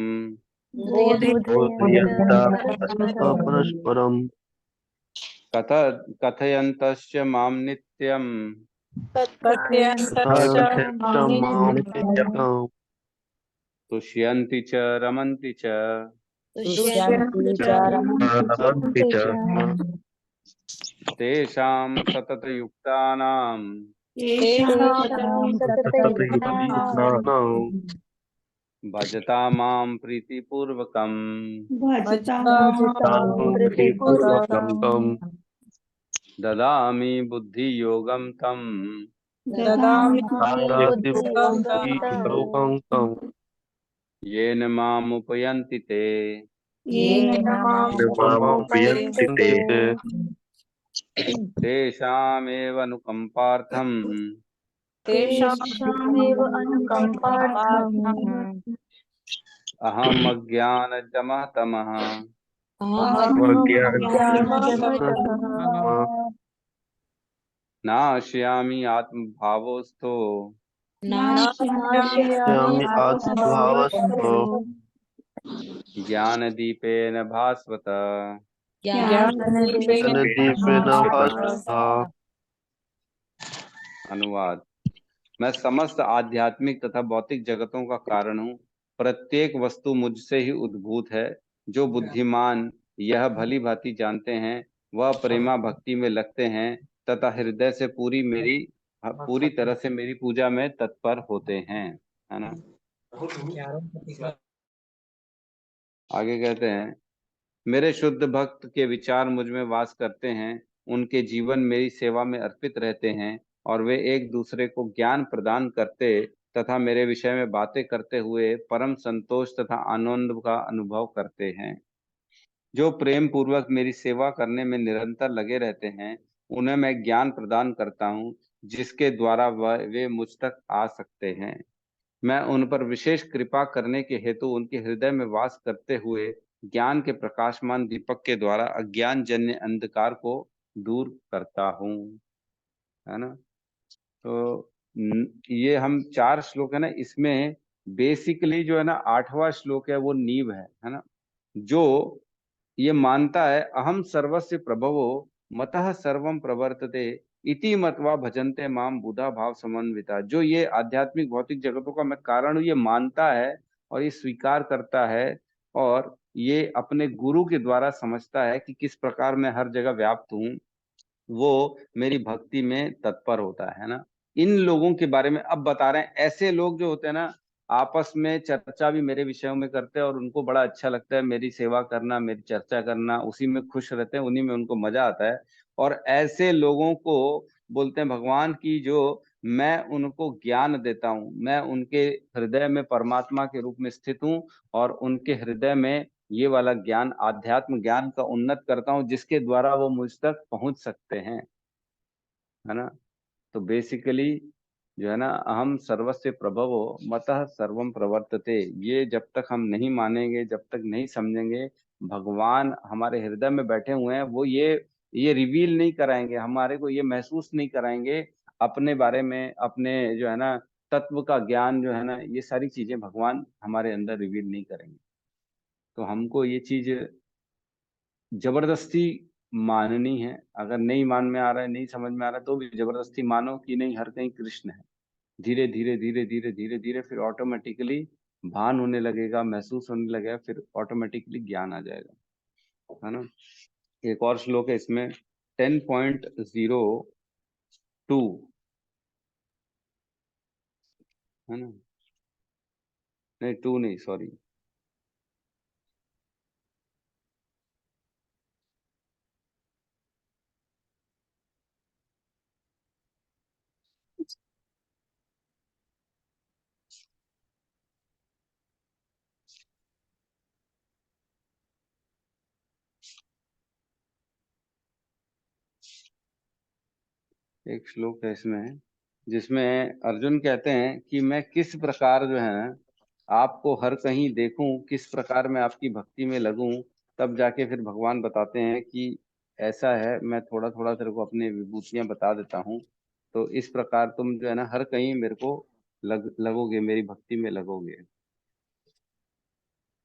कथयन्तश्च मां नित्यम् तुष्यन्ति च रमन्ति च तेषां सततयुक्तानां भजता मां प्रीतिपूर्वकम् भजतां प्रीतिपूर्वकम् ददामि बुद्धियोगं तं ददामि दास्यति बुद्धियोगं बुद्धियोगं तं येन मामुपयन्ति ते। येन मामुपयन्ति ते तेषामेव अनुकम्पार्थम् तेषामेव अनुकम्पार्थम् अहम् अज्ञानजमः तमः अहमज्ञानजमः नाश्यामि आत्मभावोऽस्थो नाशयामि आत्मभावस्तु ज्ञानदीपेन भास्वत। ज्ञानदीपेन भास्वत। अनुवाद। मैं समस्त आध्यात्मिक तथा भौतिक जगतों का कारण हूँ। प्रत्येक वस्तु मुझसे ही उद्भूत है। जो बुद्धिमान यह भली भांति जानते हैं वह प्रेमा भक्ति में लगते हैं तथा हृदय से पूरी तरह से मेरी पूजा में तत्पर होते हैं, है ना। आगे कहते हैं, मेरे शुद्ध भक्त के विचार मुझ में वास करते हैं। उनके जीवन मेरी सेवा में अर्पित रहते हैं और वे एक दूसरे को ज्ञान प्रदान करते तथा मेरे विषय में बातें करते हुए परम संतोष तथा आनंद का अनुभव करते हैं। जो प्रेम पूर्वक मेरी सेवा करने में निरंतर लगे रहते हैं उन्हें मैं ज्ञान प्रदान करता हूँ जिसके द्वारा वे मुझ तक आ सकते हैं। मैं उन पर विशेष कृपा करने के हेतु उनके हृदय में वास करते हुए ज्ञान के प्रकाशमान दीपक के द्वारा अज्ञान जन्य अंधकार को दूर करता हूँ, है ना। तो ये हम 4 श्लोक है ना, इसमें बेसिकली जो है ना 8वां श्लोक है वो नींव है ना, जो ये मानता है अहम सर्वस्य प्रभवो मतः सर्वम प्रवर्तते इति मत्वा भजन्ते माम बुधा भाव समन्विता। जो ये आध्यात्मिक भौतिक जगतों का मैं कारण हूँ ये मानता है और ये स्वीकार करता है और ये अपने गुरु के द्वारा समझता है कि किस प्रकार मैं हर जगह व्याप्त हूँ, वो मेरी भक्ति में तत्पर होता है ना। इन लोगों के बारे में अब बता रहे हैं। ऐसे लोग जो होते हैं ना आपस में चर्चा भी मेरे विषयों में करते हैं और उनको बड़ा अच्छा लगता है मेरी सेवा करना, मेरी चर्चा करना, उसी में खुश रहते हैं, उन्हीं में उनको मजा आता है। और ऐसे लोगों को बोलते हैं भगवान की जो मैं उनको ज्ञान देता हूँ, मैं उनके हृदय में परमात्मा के रूप में स्थित हूँ और उनके हृदय में ये वाला ज्ञान आध्यात्म ज्ञान का उन्नत करता हूँ जिसके द्वारा वो मुझ तक पहुंच सकते हैं, है ना। तो बेसिकली जो है ना अहम सर्वस्य प्रभवो मतः सर्वम प्रवर्तते, ये जब तक हम नहीं मानेंगे, जब तक नहीं समझेंगे भगवान हमारे हृदय में बैठे हुए हैं, वो ये रिवील नहीं कराएंगे हमारे को, ये महसूस नहीं कराएंगे अपने बारे में, अपने जो है ना तत्व का ज्ञान जो है ना, ये सारी चीजें भगवान हमारे अंदर रिवील नहीं करेंगे। तो हमको ये चीज जबरदस्ती माननी है। अगर नहीं मान में आ रहा है, नहीं समझ में आ रहा है, तो भी जबरदस्ती मानो कि नहीं हर कहीं कृष्ण है। धीरे धीरे धीरे धीरे धीरे धीरे फिर ऑटोमेटिकली भान होने लगेगा, महसूस होने लगेगा, फिर ऑटोमेटिकली ज्ञान आ जाएगा, है ना। एक और श्लोक है इसमें 10.02 है ना, नहीं 2 नहीं, सॉरी, एक श्लोक है इसमें जिसमें अर्जुन कहते हैं कि मैं किस प्रकार जो है आपको हर कहीं देखूं, किस प्रकार मैं आपकी भक्ति में लगूं। तब जाके फिर भगवान बताते हैं कि ऐसा है, मैं थोड़ा थोड़ा तेरे को अपनी विभूतियां बता देता हूं, तो इस प्रकार तुम जो है ना हर कहीं मेरे को लगोगे, मेरी भक्ति में लगोगे,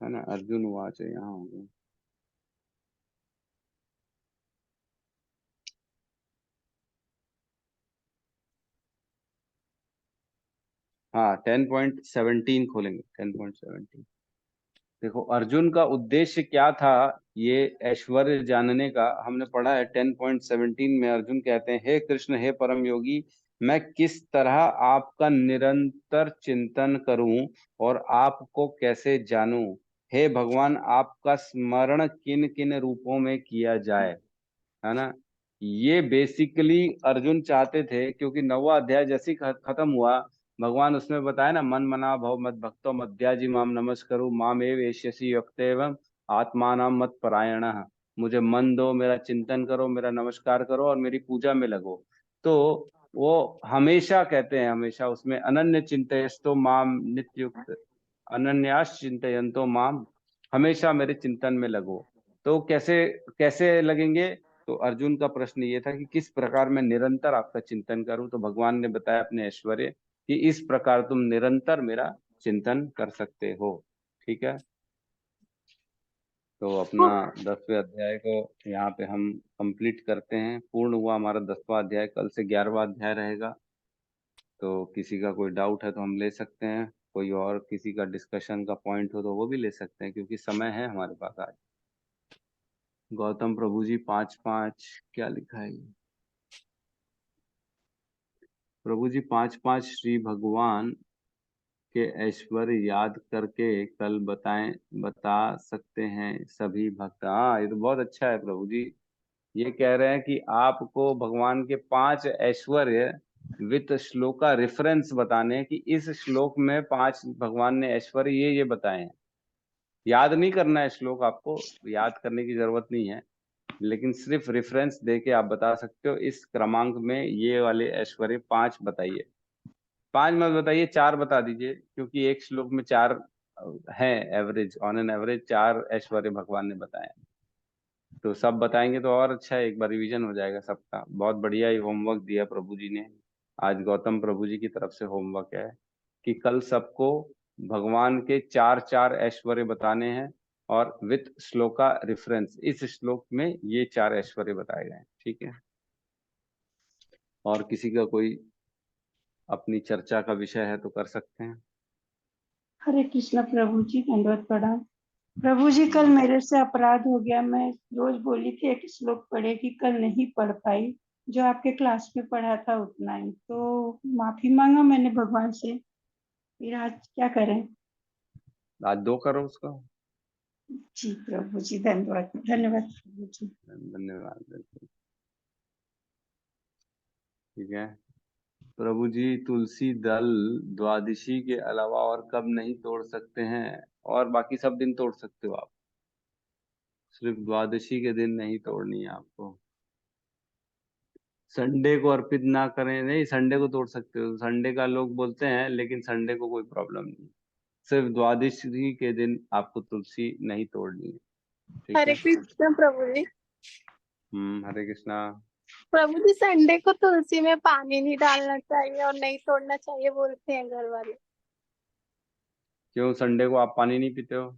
है ना। अर्जुन वाच यहाँ होगा। हाँ 10.17 खोलेंगे, 10.17। देखो अर्जुन का उद्देश्य क्या था, ये ऐश्वर्य जानने का हमने पढ़ा है 10.17 में। अर्जुन कहते हैं हे कृष्ण, हे परम योगी, मैं किस तरह आपका निरंतर चिंतन करूं और आपको कैसे जानूं। हे भगवान, आपका स्मरण किन किन रूपों में किया जाए, है ना। ये बेसिकली अर्जुन चाहते थे, क्योंकि 9वां अध्याय जैसे ही खत्म हुआ, भगवान उसमें बताया ना, मन मना भव मत भक्तो मध्याजी माम नमस्करु माम एव एष्यसि युक्तेवम आत्मानाम मत परायणः। मुझे मन दो, मेरा चिंतन करो, मेरा नमस्कार करो और मेरी पूजा में लगो। तो वो हमेशा कहते हैं, हमेशा उसमें अनन्य चिंतयस्तो माम नित्युक्त अनन्यास चिंतयन्तो माम, हमेशा मेरे चिंतन में लगो। तो कैसे कैसे लगेंगे? तो अर्जुन का प्रश्न ये था कि किस प्रकार मैं निरंतर आपका चिंतन करूं। तो भगवान ने बताया अपने ऐश्वर्य कि इस प्रकार तुम निरंतर मेरा चिंतन कर सकते हो। ठीक है, तो अपना 10वें अध्याय को यहाँ पे हम कंप्लीट करते हैं। पूर्ण हुआ हमारा 10वां अध्याय। कल से 11वां अध्याय रहेगा। तो किसी का कोई डाउट है तो हम ले सकते हैं, कोई और किसी का डिस्कशन का पॉइंट हो तो वो भी ले सकते हैं, क्योंकि समय है हमारे पास आज। गौतम प्रभु जी 5-5 क्या लिखा है ये? प्रभु जी 5-5 श्री भगवान के ऐश्वर्य याद करके कल बता सकते हैं सभी भक्त। हाँ, ये तो बहुत अच्छा है प्रभु जी। ये कह रहे हैं कि आपको भगवान के 5 ऐश्वर्य विथ श्लोक का रेफरेंस बताने हैं कि इस श्लोक में 5 भगवान ने ऐश्वर्य ये बताए हैं। याद नहीं करना है श्लोक, आपको याद करने की जरूरत नहीं है, लेकिन सिर्फ रेफरेंस दे के आप बता सकते हो इस क्रमांक में ये वाले ऐश्वर्य 5 बताइए। 5 मत बताइए, 4 बता दीजिए, क्योंकि एक श्लोक में 4 है, एवरेज, ऑन एन एवरेज 4 ऐश्वर्य भगवान ने बताए। तो सब बताएंगे तो और अच्छा है, एक बार रिवीजन हो जाएगा सबका। बहुत बढ़िया ये होमवर्क दिया प्रभु जी ने आज। गौतम प्रभु जी की तरफ से होमवर्क है कि कल सबको भगवान के 4 ऐश्वर्य बताने हैं और विथ श्लोका रेफरेंस। इस श्लोक में ये 4 ऐश्वर्य बताए गए हैं। ठीक है, और किसी का कोई अपनी चर्चा का विषय है तो कर सकते हैं। हरे कृष्णा प्रभु जी, दंडवत प्रणाम। प्रभु जी, कल मेरे से अपराध हो गया। मैं रोज बोली थी एक श्लोक पढ़ेगी, कल नहीं पढ़ पाई। जो आपके क्लास में पढ़ा था उतना ही, तो माफी मांगा मैंने भगवान से। फिर आज क्या करें? आज 2 करो उसको। जी प्रभु जी, धन्यवाद धन्यवाद प्रभु जी। धन्यवाद। ठीक है प्रभु जी, तुलसी दल द्वादशी के अलावा और कब नहीं तोड़ सकते हैं? और बाकी सब दिन तोड़ सकते हो आप, सिर्फ द्वादशी के दिन नहीं तोड़नी है आपको। संडे को अर्पित ना करें, नहीं, संडे को तोड़ सकते हो। संडे का लोग बोलते हैं, लेकिन संडे को कोई प्रॉब्लम नहीं। सिर्फ द्वादशी के दिन आपको तुलसी नहीं तोड़नी है। ठीक हरे है। कृष्ण प्रभु जी। हरे कृष्णा। प्रभु जी, संडे को तुलसी में पानी नहीं डालना चाहिए और नहीं तोड़ना चाहिए बोलते हैं घर वाले। क्यों संडे को आप पानी नहीं पीते हो?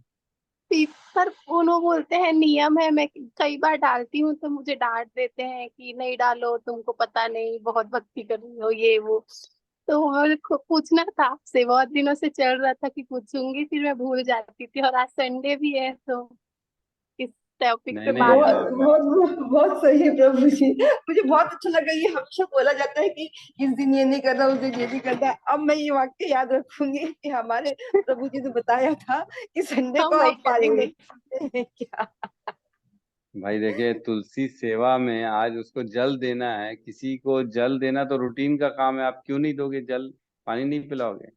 पर उन्होंने बोलते हैं नियम है। मैं कई बार डालती हूँ तो मुझे डांट देते हैं कि नहीं डालो, तुमको पता नहीं, बहुत भक्ति कर रही हो, ये वो। तो मुझे पूछना था आपसे, बहुत दिनों से चल रहा था कि पूछूंगी, फिर मैं भूल जाती थी। और आज संडे भी है तो इस टॉपिक पे नहीं बात। बहुत बहुत बहुत सही है प्रभु जी। मुझे बहुत अच्छा लगा। ये हमेशा बोला जाता है कि इस दिन ये नहीं करना, उस दिन ये नहीं करना। अब मैं ये वाक्य याद रखूंगी कि हमारे प्रभु जी ने बताया था कि संडे हम को वही आप पानी करेंगे। नहीं पीते हैं क्या। भाई देखिए, तुलसी सेवा में आज उसको जल देना है, किसी को जल देना तो रूटीन का काम है। आप क्यों नहीं दोगे जल, पानी नहीं पिलाओगे?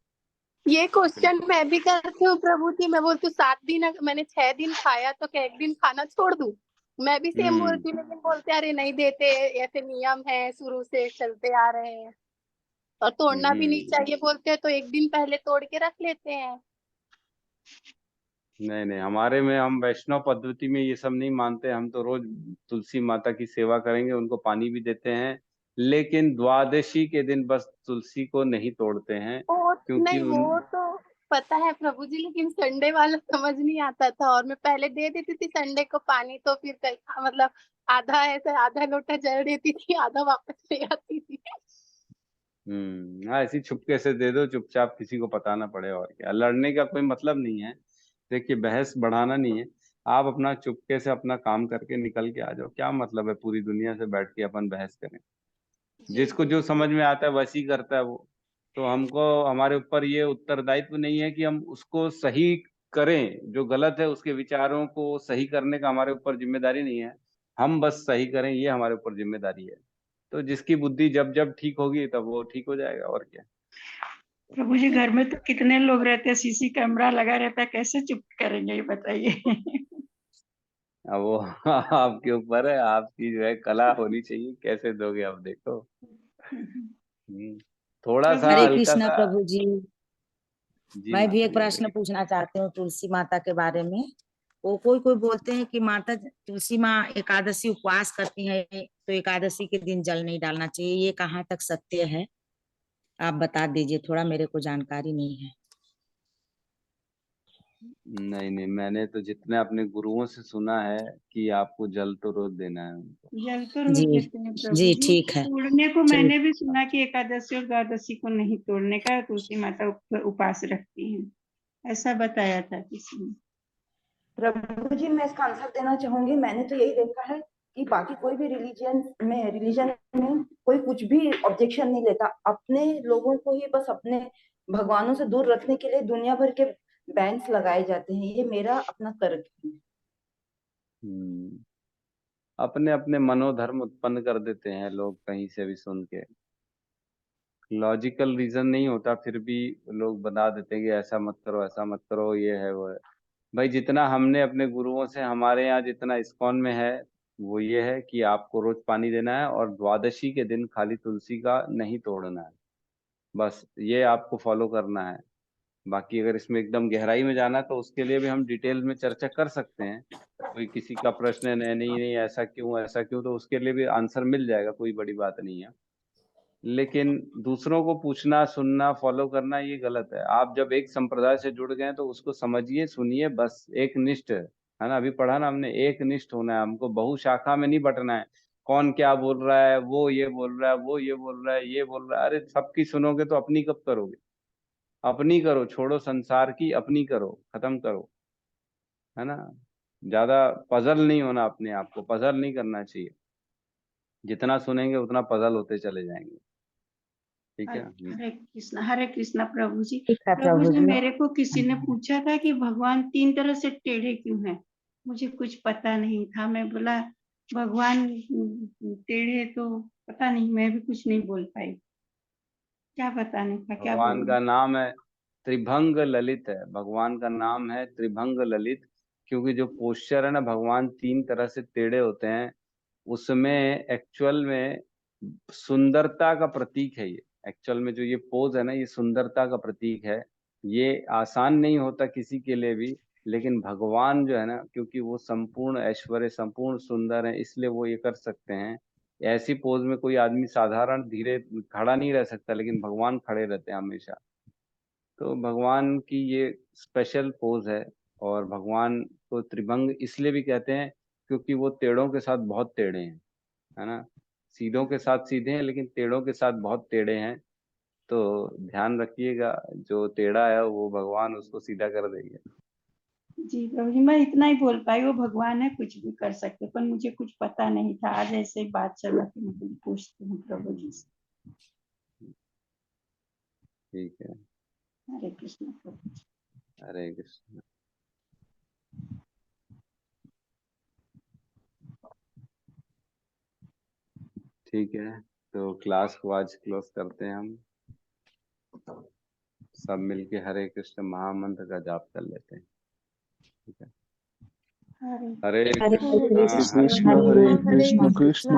ये क्वेश्चन मैं भी करती हूँ प्रभु जी। मैं बोलती हूँ 7 दिन, मैंने 6 दिन खाया तो क्या एक दिन खाना छोड़ दूं? मैं भी सेम बोलती हूँ, लेकिन बोलते अरे नहीं देते, ऐसे नियम है, शुरू से चलते आ रहे हैं और तोड़ना भी नहीं चाहिए बोलते हैं, तो एक दिन पहले तोड़ के रख लेते हैं। नहीं नहीं, हमारे में हम वैष्णव पद्धति में ये सब नहीं मानते। हम तो रोज तुलसी माता की सेवा करेंगे, उनको पानी भी देते हैं, लेकिन द्वादशी के दिन बस तुलसी को नहीं तोड़ते हैं, वो क्योंकि नहीं, वो तो पता है प्रभु जी, लेकिन संडे वाला समझ नहीं आता था। और मैं पहले दे देती थी संडे को पानी, तो फिर मतलब आधा ऐसा आधा लोटा जल देती थी, आधा वापस ले आती थी। हाँ, ऐसी छुपके से दे दो चुपचाप, किसी को पता ना पड़े। और क्या, लड़ने का कोई मतलब नहीं है। देखिए, बहस बढ़ाना नहीं है। आप अपना चुपके से अपना काम करके निकल के आ जाओ। क्या मतलब है पूरी दुनिया से बैठ के अपन बहस करें? जिसको जो समझ में आता है वैसी करता है वो। तो हमको हमारे ऊपर ये उत्तरदायित्व नहीं है कि हम उसको सही करें, जो गलत है उसके विचारों को सही करने का हमारे ऊपर जिम्मेदारी नहीं है। हम बस सही करें, ये हमारे ऊपर जिम्मेदारी है। तो जिसकी बुद्धि जब जब ठीक होगी तब वो ठीक हो जाएगा, और क्या। प्रभु जी घर में तो कितने लोग रहते हैं, सीसी कैमरा लगा रहता है, कैसे चुप करेंगे ये बताइए। अब वो आपके ऊपर है, आपकी जो है कला होनी चाहिए, कैसे दोगे आप देखो। थोड़ा सा हरे हल्का कृष्णा सा। प्रभु जी। जी मैं भी माता एक जी प्रश्न बोलिए। पूछना चाहती हूँ तुलसी माता के बारे में। वो कोई कोई बोलते हैं कि माता तुलसी माँ एकादशी उपवास करती है, तो एकादशी के दिन जल नहीं डालना चाहिए, ये कहाँ तक सत्य है? आप बता दीजिए थोड़ा, मेरे को जानकारी नहीं है। नहीं नहीं, मैंने तो जितने अपने गुरुओं से सुना है कि आपको जल तो रोज देना है उनको। जल तो रोज जी देते हैं प्रभु जी, जी। ठीक है। तोड़ने को ठीक। मैंने भी सुना कि एकादशी और द्वादशी को नहीं तोड़ने का, तुलसी माता उपास रखती हैं, ऐसा बताया था किसी ने। प्रभु जी मैं इसका आंसर देना चाहूंगी। मैंने तो यही देखा है कि बाकी कोई भी रिलीजन में कोई कुछ भी ऑब्जेक्शन नहीं लेता। अपने लोगों को ही बस अपने भगवानों से दूर रखने के लिए दुनिया भर के बैंड्स लगाए जाते हैं। ये मेरा अपना तर्क है। अपने अपने मनोधर्म उत्पन्न कर देते हैं लोग कहीं से भी सुन के। लॉजिकल रीजन नहीं होता, फिर भी लोग बता देते हैं कि ऐसा मत करो, ऐसा मत करो, ये है वो है। भाई जितना हमने अपने गुरुओं से, हमारे यहाँ जितना इस्कॉन में है, वो ये है कि आपको रोज पानी देना है और द्वादशी के दिन खाली तुलसी का नहीं तोड़ना है। बस ये आपको फॉलो करना है। बाकी अगर इसमें एकदम गहराई में जाना तो उसके लिए भी हम डिटेल में चर्चा कर सकते हैं। कोई किसी का प्रश्न है, नहीं नहीं नहीं ऐसा क्यों ऐसा क्यों, तो उसके लिए भी आंसर मिल जाएगा, कोई बड़ी बात नहीं है। लेकिन दूसरों को पूछना, सुनना, फॉलो करना ये गलत है। आप जब एक संप्रदाय से जुड़ गए तो उसको समझिए, सुनिए, बस एक निष्ठ है ना। अभी पढ़ा ना हमने, एक निष्ठ होना है हमको, बहु शाखा में नहीं बटना है। कौन क्या बोल रहा है, वो ये बोल रहा है, वो ये बोल रहा है, ये बोल रहा है, अरे सबकी सुनोगे तो अपनी कब करोगे। अपनी करो, छोड़ो संसार की, अपनी करो, खत्म करो, है ना। ज्यादा पजल नहीं होना, अपने आप को पजल नहीं करना चाहिए। जितना सुनेंगे उतना पजल होते चले जाएंगे। ठीक है। हरे कृष्णा प्रभु जी। ठीक है प्रभु प्रभु जी जी। मेरे को किसी ने पूछा था कि भगवान 3 तरह से टेढ़े क्यों हैं, मुझे कुछ पता नहीं था। मैं बोला भगवान टेढ़े, तो पता नहीं, मैं भी कुछ नहीं बोल पाई, क्या बताने का, क्या भगवान बोलूं। का नाम है त्रिभंग ललित है, भगवान का नाम है त्रिभंग ललित। क्योंकि जो पोस्चर है ना, भगवान 3 तरह से टेढ़े होते हैं, उसमें एक्चुअल में सुंदरता का प्रतीक है ये। एक्चुअल में जो ये पोज है ना, ये सुंदरता का प्रतीक है। ये आसान नहीं होता किसी के लिए भी, लेकिन भगवान जो है ना, क्योंकि वो संपूर्ण ऐश्वर्य, संपूर्ण सुंदर है, इसलिए वो ये कर सकते हैं। ऐसी पोज में कोई आदमी साधारण धीरे खड़ा नहीं रह सकता, लेकिन भगवान खड़े रहते हैं हमेशा। तो भगवान की ये स्पेशल पोज है। और भगवान को त्रिभंग इसलिए भी कहते हैं क्योंकि वो टेढ़ों के साथ बहुत टेढ़े हैं, है ना। सीधों के साथ सीधे हैं, लेकिन टेढ़ों के साथ बहुत टेढ़े हैं। तो ध्यान रखिएगा, जो टेढ़ा है वो भगवान उसको सीधा कर देंगे। जी प्रभु जी, मैं इतना ही बोल पाई, वो भगवान है, कुछ भी कर सकते, पर मुझे कुछ पता नहीं था। आज ऐसे ही बात चल रही थी, मैं पूछती हूँ प्रभु जी से। ठीक है। हरे कृष्ण प्रभु जी। हरे कृष्ण। ठीक है, तो क्लास को आज क्लोज करते हैं हम। सब मिलके हरे कृष्ण महामंत्र का जाप कर लेते हैं। ठीक है। हरे कृष्णा हरे हरे कृष्ण कृष्णा कृष्ण कृष्ण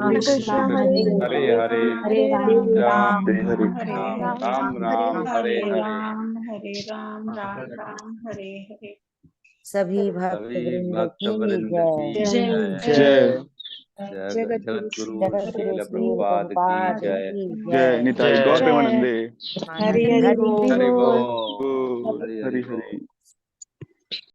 हरे कृष्ण हरे हरे हरे हरे राम राम हरे हरे राम राम हरे हरे। हरे राम राम राम हरे हरे। सभी भक्त सभी वृंद भक्त की वृंद की जय। जय। जय जगत गुरु जगत श्रील गुरु श्री प्रभुपाद की प्रभुपाद जय। की जय जय। निताई गौर जय प्रेमानंदे। हरि हरि हरि बोल। बोल। हरि हरि हरि बोल। हरि।